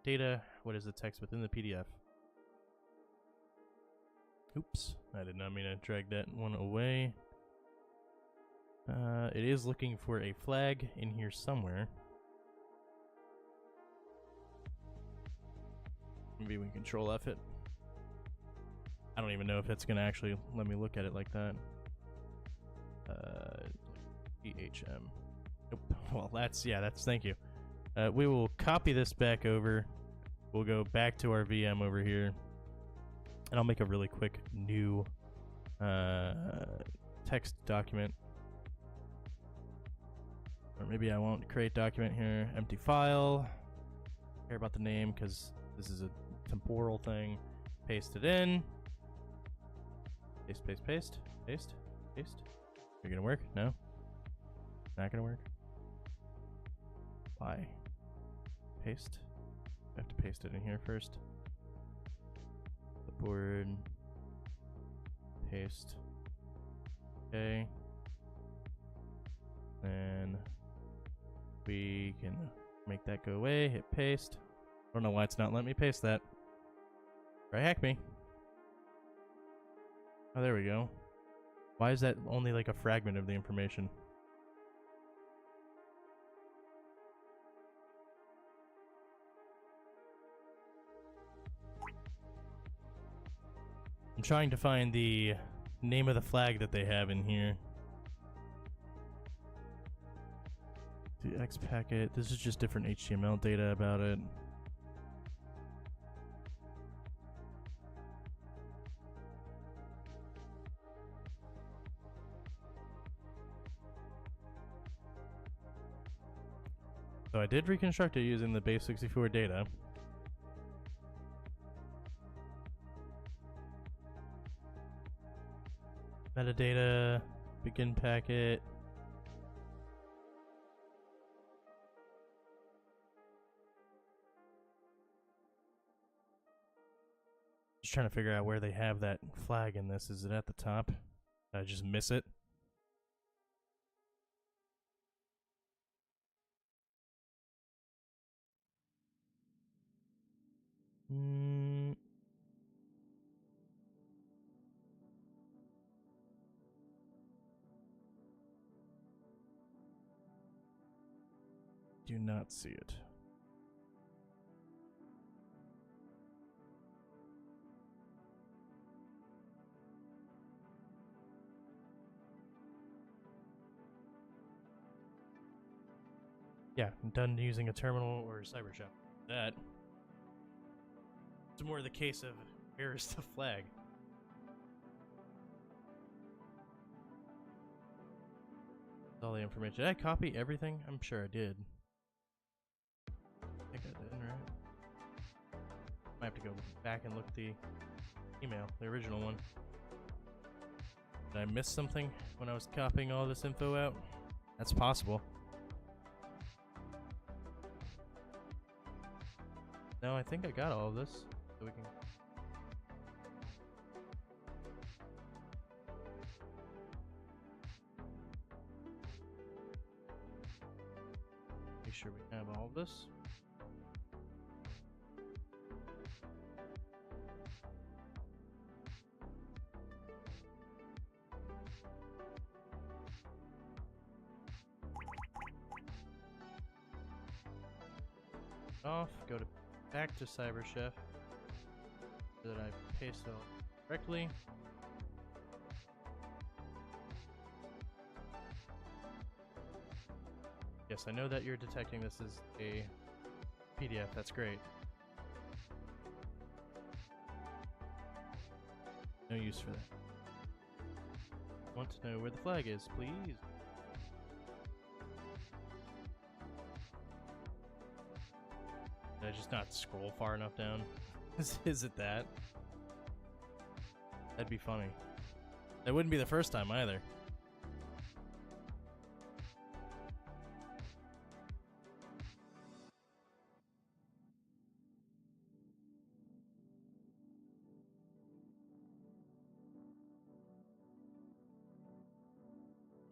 data. What is the text within the PDF? Oops, I did not mean to drag that one away. It is looking for a flag in here somewhere. Maybe we can Control F it. I don't even know if it's gonna actually let me look at it like that. EHM. Nope. Well, thank you. We will copy this back over. We'll go back to our VM over here. And I'll make a really quick new text document. Or maybe I won't create document here. Empty file. Care about the name because this is a temporal thing. Paste it in. Paste, paste, paste. Paste, paste. Are you gonna work? No? Not gonna work? Why? Paste. I have to paste it in here first. Clipboard. Paste. Okay. Then We can make that go away, hit paste. I don't know why it's not letting me paste that. Tryhackme. Oh, there we go. Why is that only like a fragment of the information? I'm trying to find the name of the flag that they have in here. The X packet. This is just different HTML data about it. So I did reconstruct it using the base 64 data. Metadata, begin packet. Just trying to figure out where they have that flag in this. Is it at the top? Did I just miss it? Do not see it. Yeah, I'm done using a terminal or a cyber shop. That. It's more the case of where is the flag? All the information. Did I copy everything? I'm sure I did. I think I did, right? Might have to go back and look at the email, the original one. Did I miss something when I was copying all this info out? That's possible. No, I think I got all of this. So we can... Make sure we have all of this. Off, go to back to CyberChef so that I paste it all correctly. Yes, I know that you're detecting this as a PDF. That's great. No use for that. Want to know where the flag is, please? Did I just not scroll far enough down? Is it that? That'd be funny. That wouldn't be the first time either.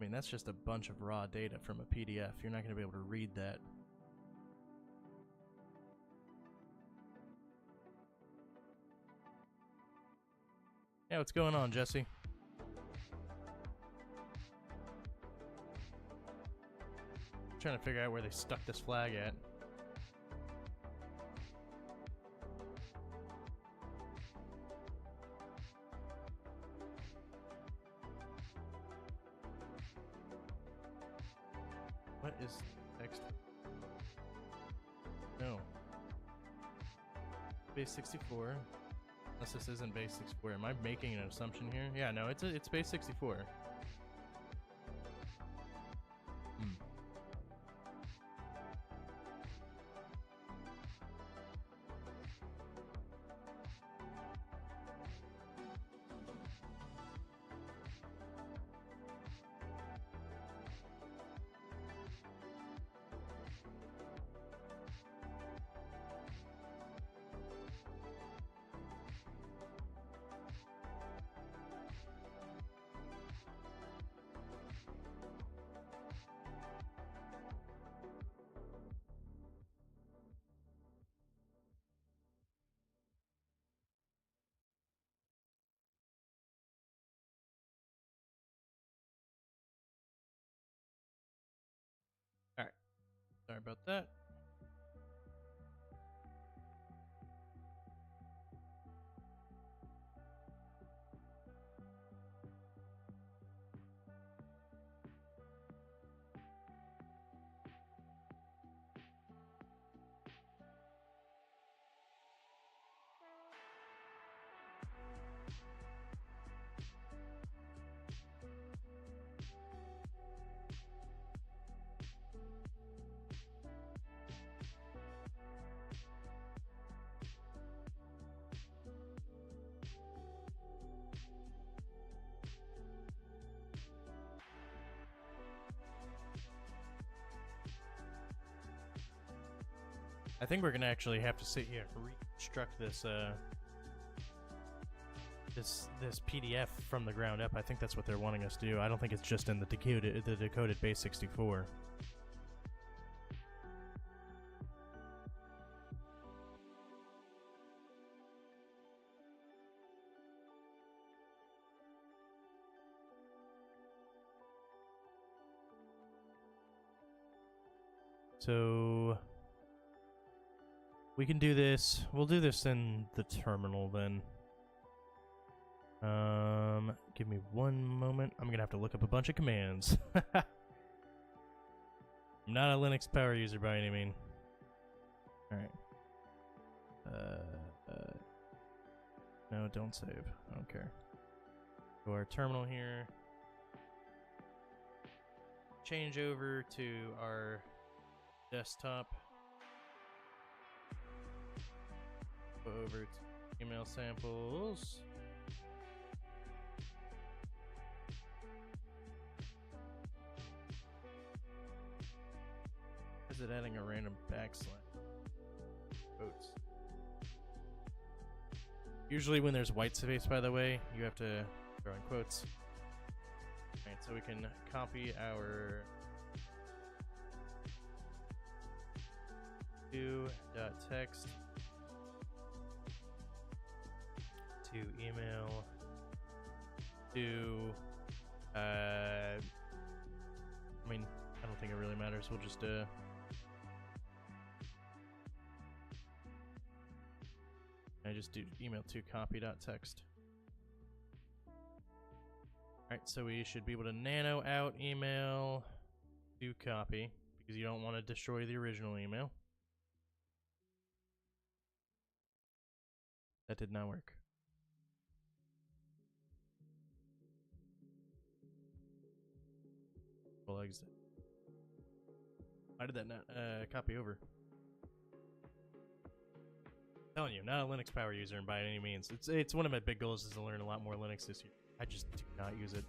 I mean, that's just a bunch of raw data from a PDF. You're not going to be able to read that. Yeah, what's going on, Jesse? I'm trying to figure out where they stuck this flag at. What is text? No. Base 64. Unless this isn't base 64. Am I making an assumption here? Yeah, no, it's base 64. Sorry about that. I think we're gonna actually have to sit here and reconstruct this this PDF from the ground up. I think that's what they're wanting us to do. I don't think it's just in the decoded base 64. So we can do this. We'll do this in the terminal then. Give me one moment. I'm gonna have to look up a bunch of commands. I'm not a Linux power user by any means. Alright. No, don't save. I don't care. Go to our terminal here. Change over to our desktop. Go over to email samples. Is it adding a random backslash? Quotes. Usually when there's white space, by the way, you have to throw in quotes. Alright, so we can copy our to.text to email to I mean, I don't think it really matters. We'll just I just do email to copy.text. Alright, so we should be able to nano out email to copy because you don't want to destroy the original email. That did not work. Well, exit. Why did that not copy over? I'm telling you, not a Linux power user by any means. It's one of my big goals is to learn a lot more Linux this year. I just do not use it.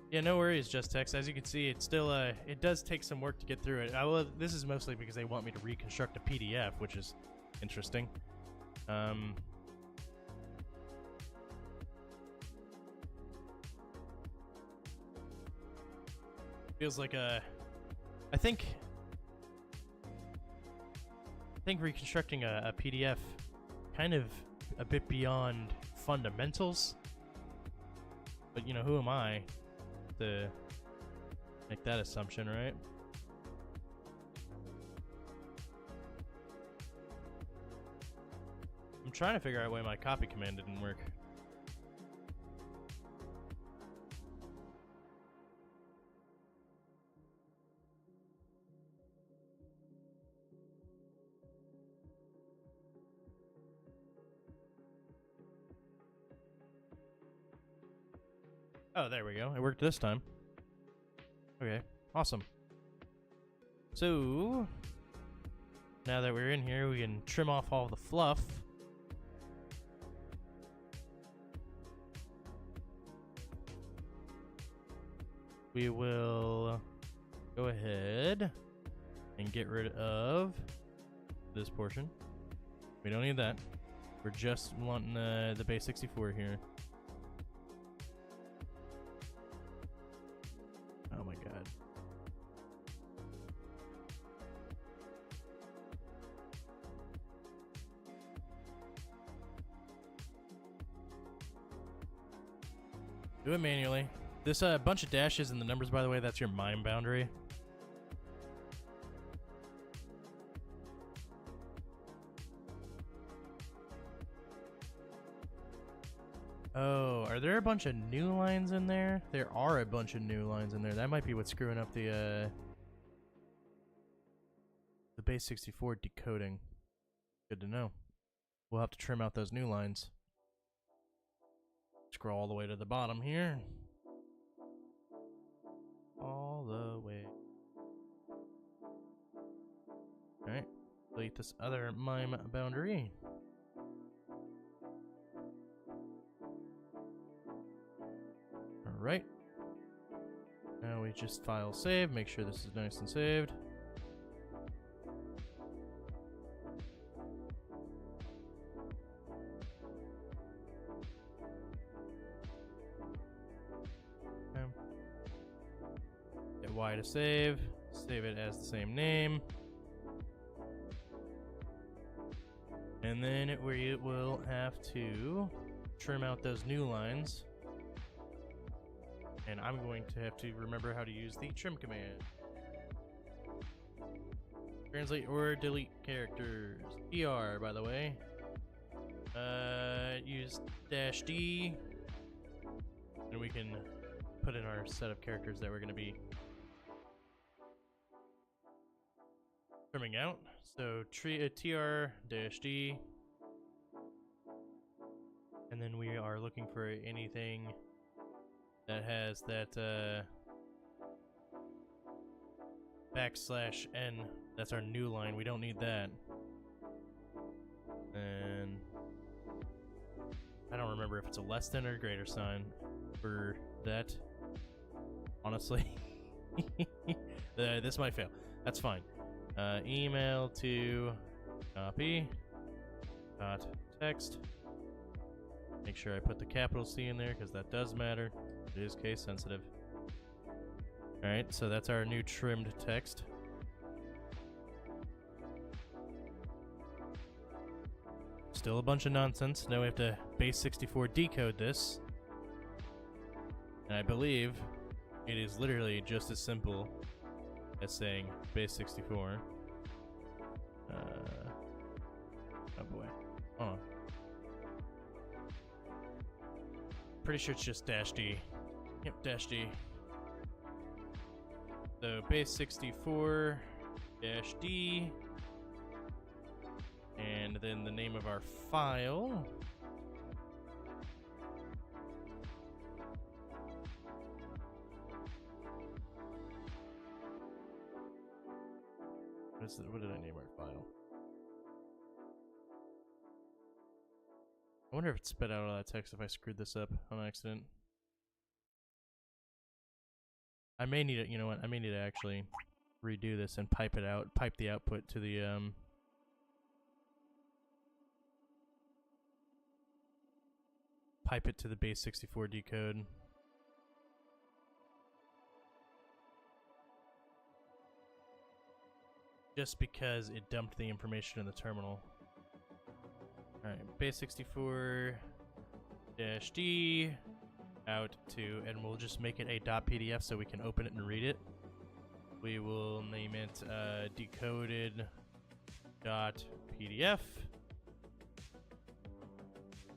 Yeah, no worries, Just Text. As you can see, it's still it does take some work to get through it. This is mostly because they want me to reconstruct a PDF, which is interesting. Feels like I think reconstructing a PDF kind of a bit beyond fundamentals. But you know, who am I to make that assumption, right? I'm trying to figure out why my copy command didn't work. Oh, there we go. It worked this time. Okay, awesome. So, now that we're in here, we can trim off all the fluff. We will go ahead and get rid of this portion. We don't need that. We're just wanting the base 64 here. Oh my god. Do it manually. This bunch of dashes and the numbers, by the way, that's your MIME boundary. Oh, are there a bunch of new lines in there? There are a bunch of new lines in there. That might be what's screwing up the base 64 decoding. Good to know. We'll have to trim out those new lines. Scroll all the way to the bottom here. All the way. Alright, delete this other MIME boundary. Alright. Now we just file save, make sure this is nice and saved. Hit Y to save it as the same name. And then we will have to trim out those new lines. And I'm going to have to remember how to use the trim command. Translate or delete characters. ER, by the way. Use -D. And we can put in our set of characters that we're going to be trimming out. So TR-D. And then we are looking for anything that has that \n. That's our new line. We don't need that. And I don't remember if it's a less than or greater sign for that. Honestly, this might fail. That's fine. Email to copy dot text. Make sure I put the capital C in there because that does matter. It is case sensitive. Alright, so that's our new trimmed text. Still a bunch of nonsense. Now we have to base 64 decode this. And I believe it is literally just as simple as saying base 64. Oh boy. Oh. Pretty sure it's just -D. Yep, -D. So base 64 -D. And then the name of our file. What did I name our file? I wonder if it spit out all that text if I screwed this up on accident. I may need it, you know what? I may need to actually redo this and pipe it out, pipe the output to the pipe it to the base 64 decode. Just because it dumped the information in the terminal. Alright, base 64 -D out to, and we'll just make it a .pdf so we can open it and read it. We will name it decoded.pdf.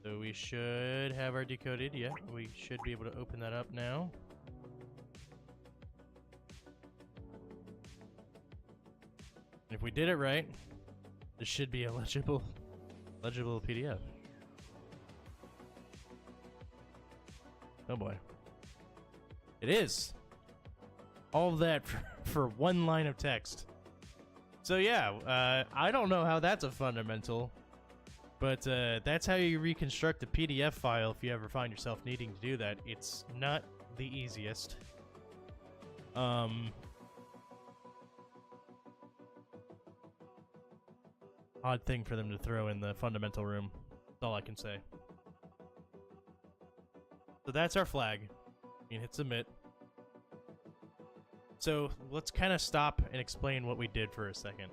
So we should have our decoded, yeah, we should be able to open that up now. If we did it right, this should be a legible PDF. Oh boy. It is. All of that for one line of text. So yeah, I don't know how that's a fundamental, but that's how you reconstruct a PDF file if you ever find yourself needing to do that. It's not the easiest. Odd thing for them to throw in the fundamental room. That's all I can say. So that's our flag. You can hit submit. So let's kind of stop and explain what we did for a second.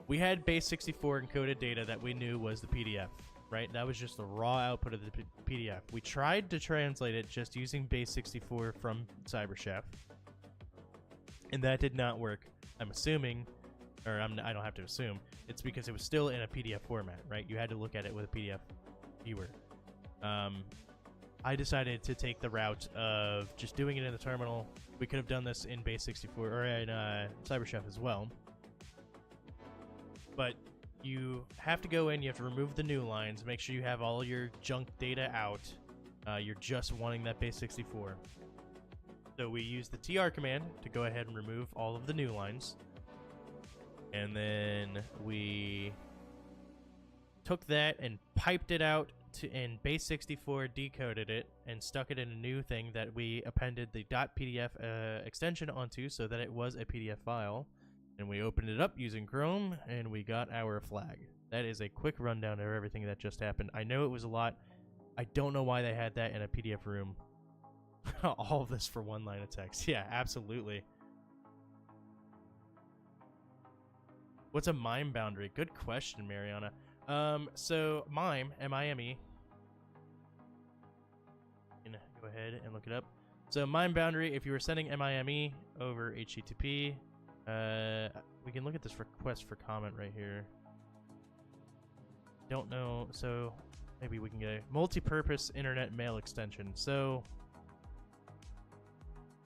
We had base 64 encoded data that we knew was the PDF. right? That was just the raw output of the PDF. We tried to translate it just using base64 from CyberChef, and that did not work. I'm assuming, or I don't have to assume, it's because it was still in a PDF format, right? You had to look at it with a PDF viewer. I decided to take the route of just doing it in the terminal. We could have done this in base64 or in CyberChef as well. But you have to go in, you have to remove the new lines, make sure you have all your junk data out. You're just wanting that base64. So we use the tr command to go ahead and remove all of the new lines. And then we took that and piped it out in base64, decoded it, and stuck it in a new thing that we appended the .pdf extension onto so that it was a PDF file. And we opened it up using Chrome, and we got our flag. That is a quick rundown of everything that just happened. I know it was a lot. I don't know why they had that in a PDF room. All of this for one line of text. Yeah, absolutely. What's a MIME boundary? Good question, Mariana. So MIME, M-I-M-E. Go ahead and look it up. So MIME boundary, if you were sending MIME over HTTP, we can look at this request for comment right here. Don't know, so maybe we can get a multi-purpose internet mail extension. So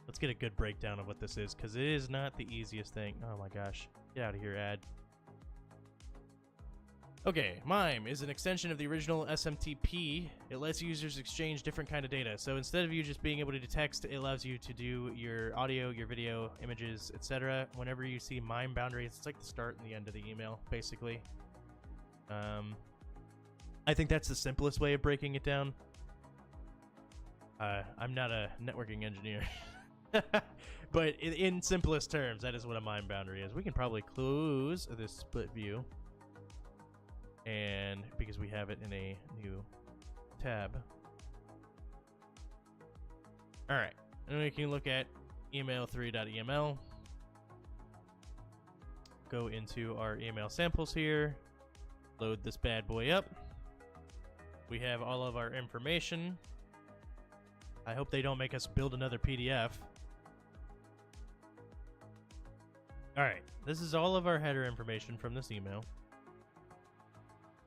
let's get a good breakdown of what this is, because it is not the easiest thing. Oh my gosh, get out of here, ad. Okay, MIME is an extension of the original SMTP. It lets users exchange different kind of data. So instead of you just being able to do text, it allows you to do your audio, your video, images, etc. Whenever you see MIME boundaries, it's like the start and the end of the email, basically. I think that's the simplest way of breaking it down. I'm not a networking engineer. But in simplest terms, that is what a MIME boundary is. We can probably close this split view. And because we have it in a new tab. All right, and we can look at email3.eml. Go into our email samples here. Load this bad boy up. We have all of our information. I hope they don't make us build another PDF. All right, this is all of our header information from this email.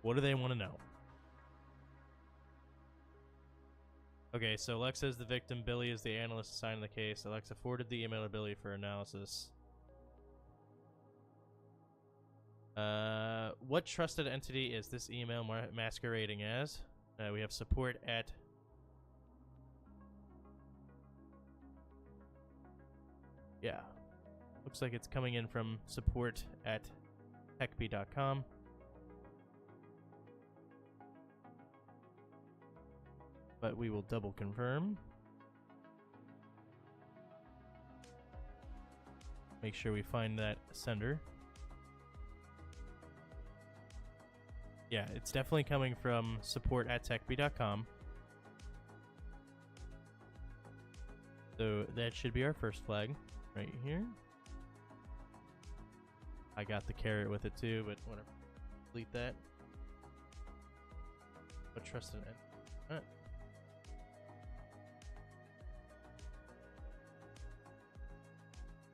What do they want to know? Okay, so Alexa is the victim, Billy is the analyst assigned to the case. Alexa forwarded the email to Billy for analysis. What trusted entity is this email masquerading as? We have support at... Yeah. Looks like it's coming in from support at techbee.com. But we will double confirm. Make sure we find that sender. Yeah, it's definitely coming from support at techbee.com. So that should be our first flag right here. I got the carrot with it too, but whatever. Delete that. But trust in it.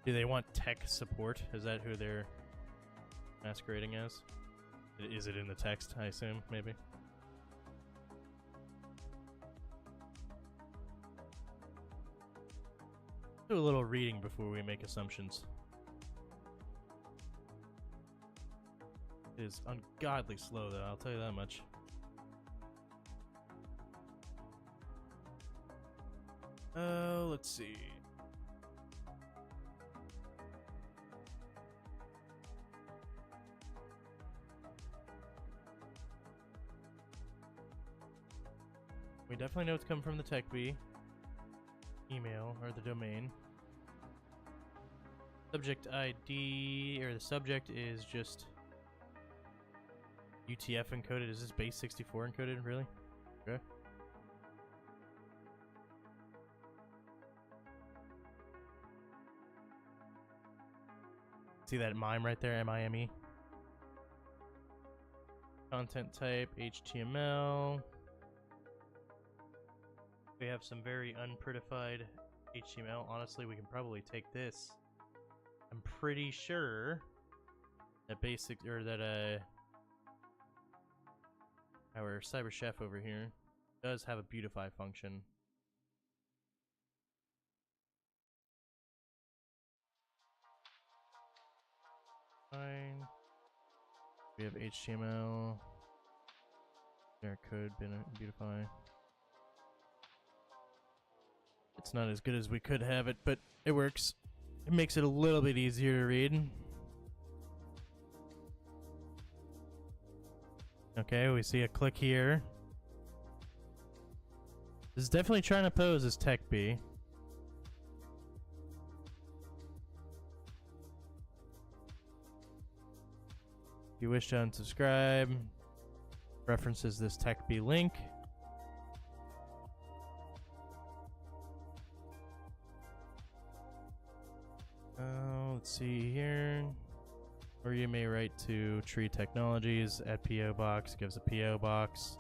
Do they want tech support? Is that who they're masquerading as? Is it in the text, I assume, maybe? Do a little reading before we make assumptions. It is ungodly slow, though, I'll tell you that much. Let's see. We definitely know it's come from the TechBee email or the domain. Subject ID, or the subject is just UTF encoded. Is this base 64 encoded? Really? Okay. See that MIME right there? MIME. Content type, HTML. We have some very unprettified HTML. Honestly, we can probably take this. I'm pretty sure that our cyber chef over here does have a beautify function. Fine. We have HTML. There could be beautify. It's not as good as we could have it, but it works. It makes it a little bit easier to read. Okay, we see a click here. This is definitely trying to pose as TechB. If you wish to unsubscribe, references this TechB link. Let's see here. Or you may write to Tree Technologies at PO Box. Gives a PO Box.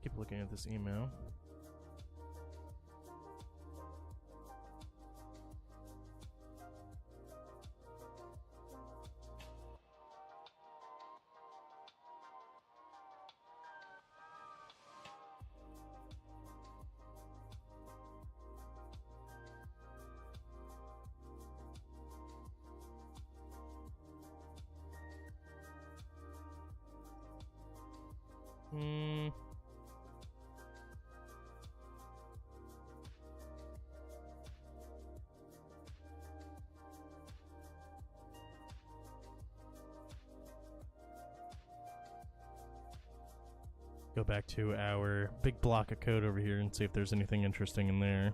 Keep looking at this email. Go back to our big block of code over here and see if there's anything interesting in there.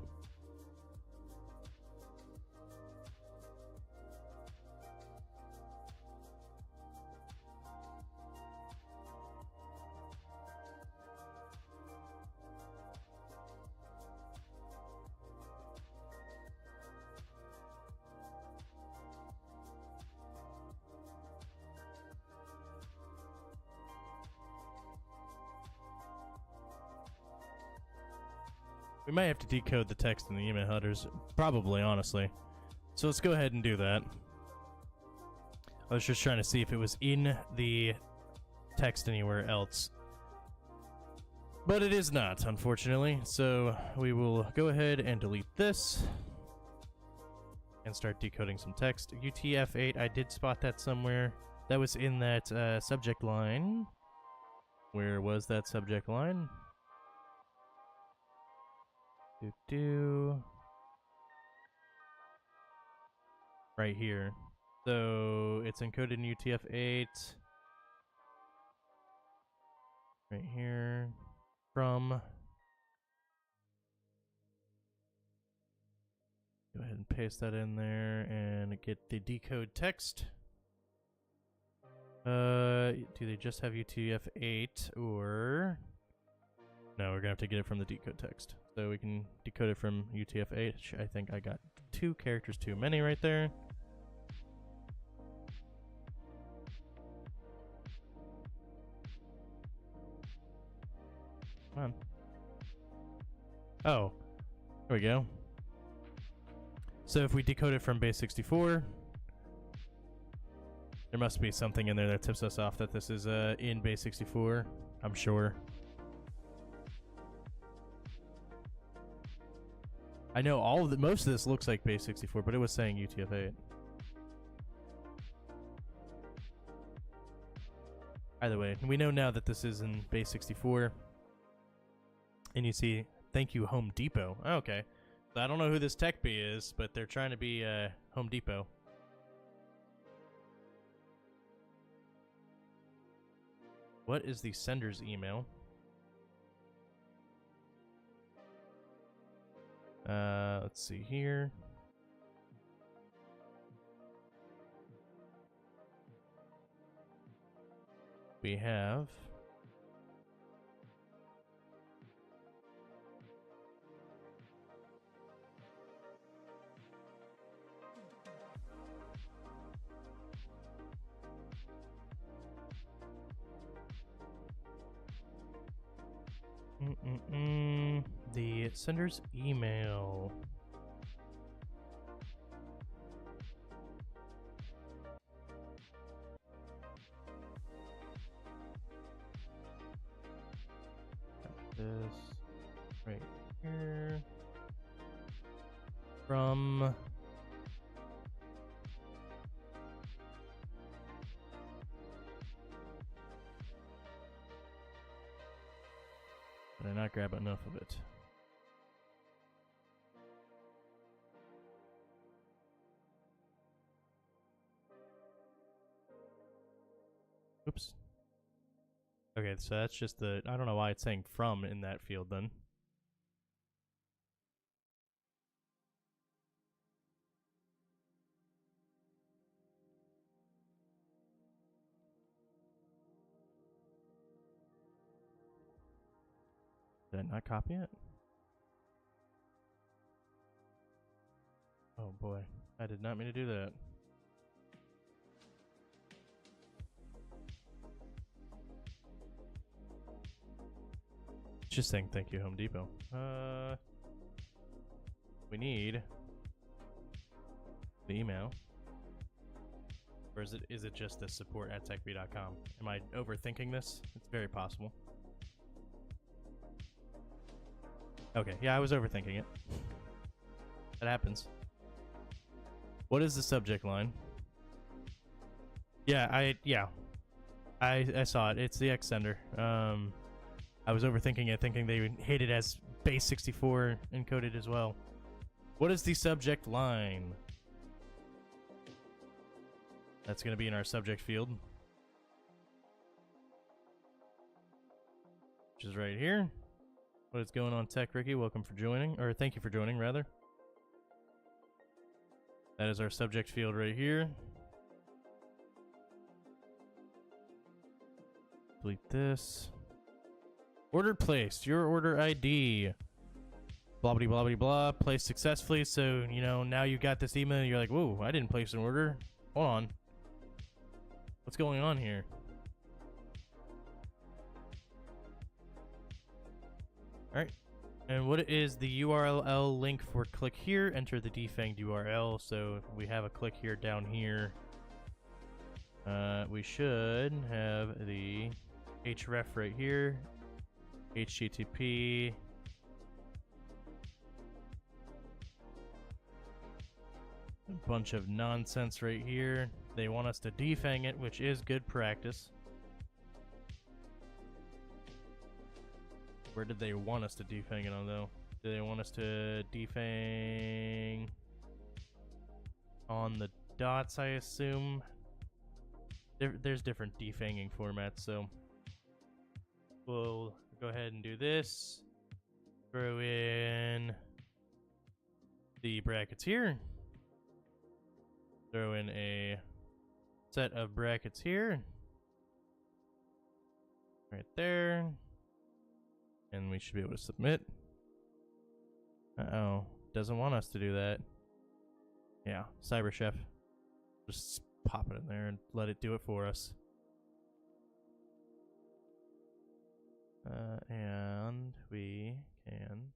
We might have to decode the text in the email headers, probably, honestly. So let's go ahead and do that. I was just trying to see if it was in the text anywhere else. But it is not, unfortunately. So we will go ahead and delete this and start decoding some text. UTF-8, I did spot that somewhere. That was in that subject line. Where was that subject line? Right here. So it's encoded in UTF-8. Right here. From. Go ahead and paste that in there and get the decode text. Do they just have UTF-8 or... No, we're gonna have to get it from the decode text. So we can decode it from UTF-8. I think I got 2 characters too many right there. Come on. Oh, there we go. So if we decode it from base 64, there must be something in there that tips us off that this is in base 64, I'm sure. I know most of this looks like base 64, but it was saying UTF-8. Either way, we know now that this is in base 64. And you see, thank you, Home Depot. Oh, okay. So I don't know who this TechB is, but they're trying to be Home Depot. What is the sender's email? Let's see here. we have the sender's email. This right here from did I not grab enough of it? Oops. Okay, so that's just the, I don't know why it's saying from in that field then. Did I not copy it? Oh boy, I did not mean to do that. Just saying thank you, Home Depot. We need the email. Or is it just the support@techbee.com? Am I overthinking this? It's very possible. Okay, yeah, I was overthinking it. That happens. What is the subject line? Yeah, I saw it. It's the X sender. I was overthinking it, thinking they would hate it as base 64 encoded as well. What is the subject line? That's going to be in our subject field, which is right here. What is going on, Tech Ricky? Welcome for joining, or thank you for joining, rather. That is our subject field right here. Delete this. Order placed. Your order ID. Blah, blah, blah, blah, blah. Placed successfully. So, you know, now you got this email. You're like, whoa, I didn't place an order. Hold on. What's going on here? Alright. And what is the URL link for click here? Enter the defanged URL. So we have a click here down here. We should have the href right here. HTTP. A bunch of nonsense right here. They want us to defang it, which is good practice. Where did they want us to defang it on, though? Do they want us to defang on the dots, I assume? There's different defanging formats, so we'll go ahead and do this. Throw in the brackets here. Throw in a set of brackets here. Right there. And we should be able to submit. Uh-oh. Doesn't want us to do that. Yeah, Cyber Chef. Just pop it in there and let it do it for us. And we can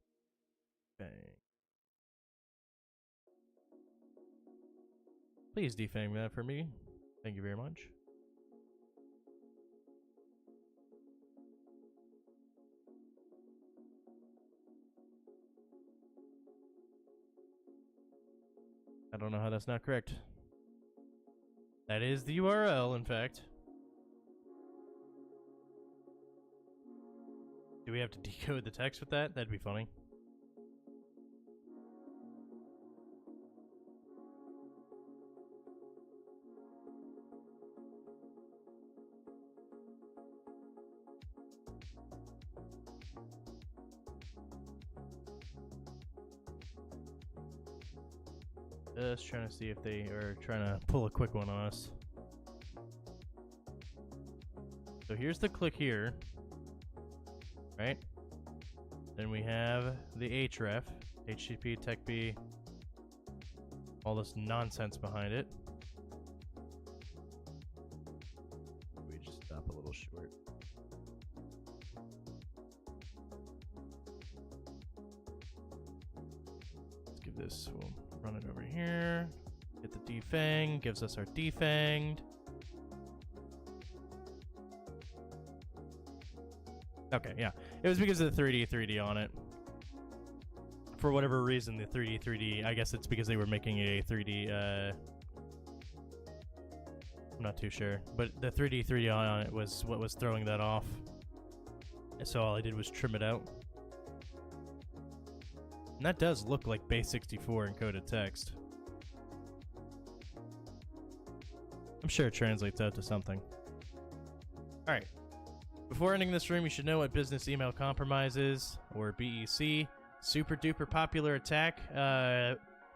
bang. Please defang that for me. Thank you very much. I don't know how that's not correct. That is the URL, in fact. Do we have to decode the text with that? That'd be funny. Just trying to see if they are trying to pull a quick one on us. So here's the click here, right? Then we have the href, HTTP, TechB, all this nonsense behind it. We just stop a little short. Let's give this, we'll run it over here. Get the defang, gives us our defanged. Okay, yeah. It was because of the 3D on it. For whatever reason, the 3D, I guess it's because they were making a 3D, I'm not too sure. But the 3D on it was what was throwing that off. So all I did was trim it out. And that does look like base64 encoded text. I'm sure it translates out to something. Alright. Before ending this room, you should know what business email compromise is, or BEC. Super duper popular attack.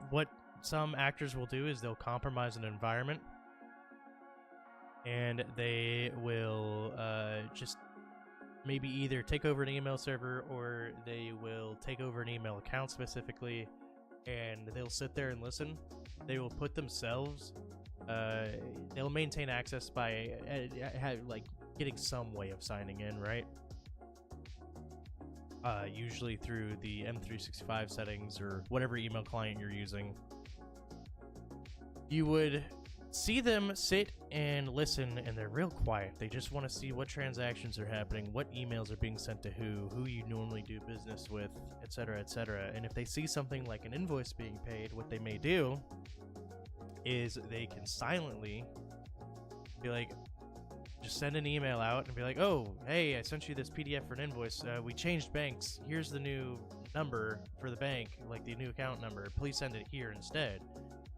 What some actors will do is they'll compromise an environment, and they will just maybe either take over an email server, or they will take over an email account specifically, and they'll sit there and listen. They will put themselves, they'll maintain access by like getting some way of signing in, right? Usually through the M365 settings or whatever email client you're using. You would see them sit and listen, and they're real quiet. They just want to see what transactions are happening, what emails are being sent to who you normally do business with, etc., etc. And if they see something like an invoice being paid, what they may do is they can silently be like, just send an email out and be like, oh, hey, I sent you this PDF for an invoice. We changed banks. Here's the new number for the bank, like the new account number. Please send it here instead.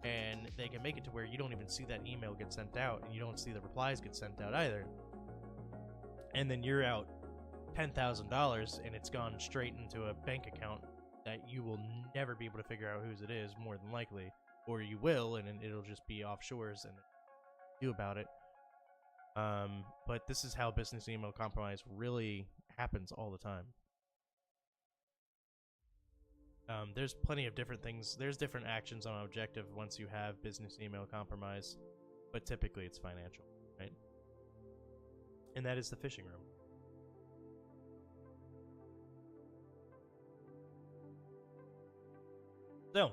And they can make it to where you don't even see that email get sent out, and you don't see the replies get sent out either. And then you're out $10,000, and it's gone straight into a bank account that you will never be able to figure out whose it is, more than likely. Or you will, and it'll just be offshores and do about it. But this is how business email compromise really happens all the time. There's plenty of different things. There's different actions on objective once you have business email compromise, but typically it's financial, right? And that is the phishing room. So,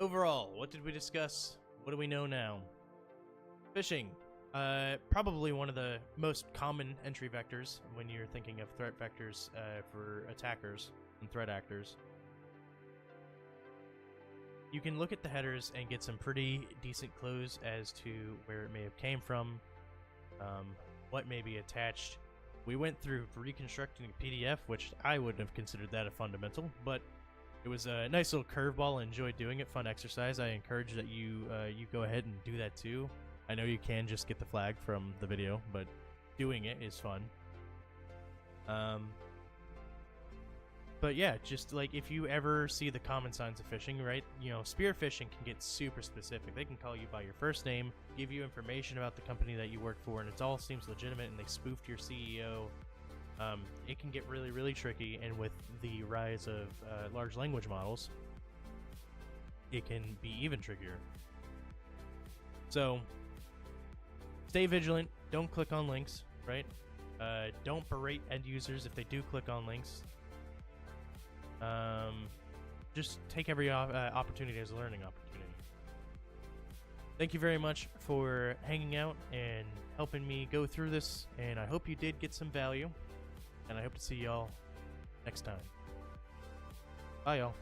overall, what did we discuss? What do we know now? Phishing, probably one of the most common entry vectors when you're thinking of threat vectors for attackers and threat actors. You can look at the headers and get some pretty decent clues as to where it may have came from, what may be attached. We went through reconstructing a PDF, which I wouldn't have considered that a fundamental, but it was a nice little curveball. I enjoyed doing it, fun exercise. I encourage that you go ahead and do that too. I know you can just get the flag from the video, but doing it is fun. But yeah, just like if you ever see the common signs of phishing, right? You know, spear phishing can get super specific. They can call you by your first name, give you information about the company that you work for, and it all seems legitimate, and they spoofed your CEO. It can get really, really tricky, and with the rise of large language models, it can be even trickier. So, stay vigilant. Don't click on links, right? Don't berate end users if they do click on links. Just take every opportunity as a learning opportunity. Thank you very much for hanging out and helping me go through this, and I hope you did get some value, and I hope to see y'all next time. Bye, y'all.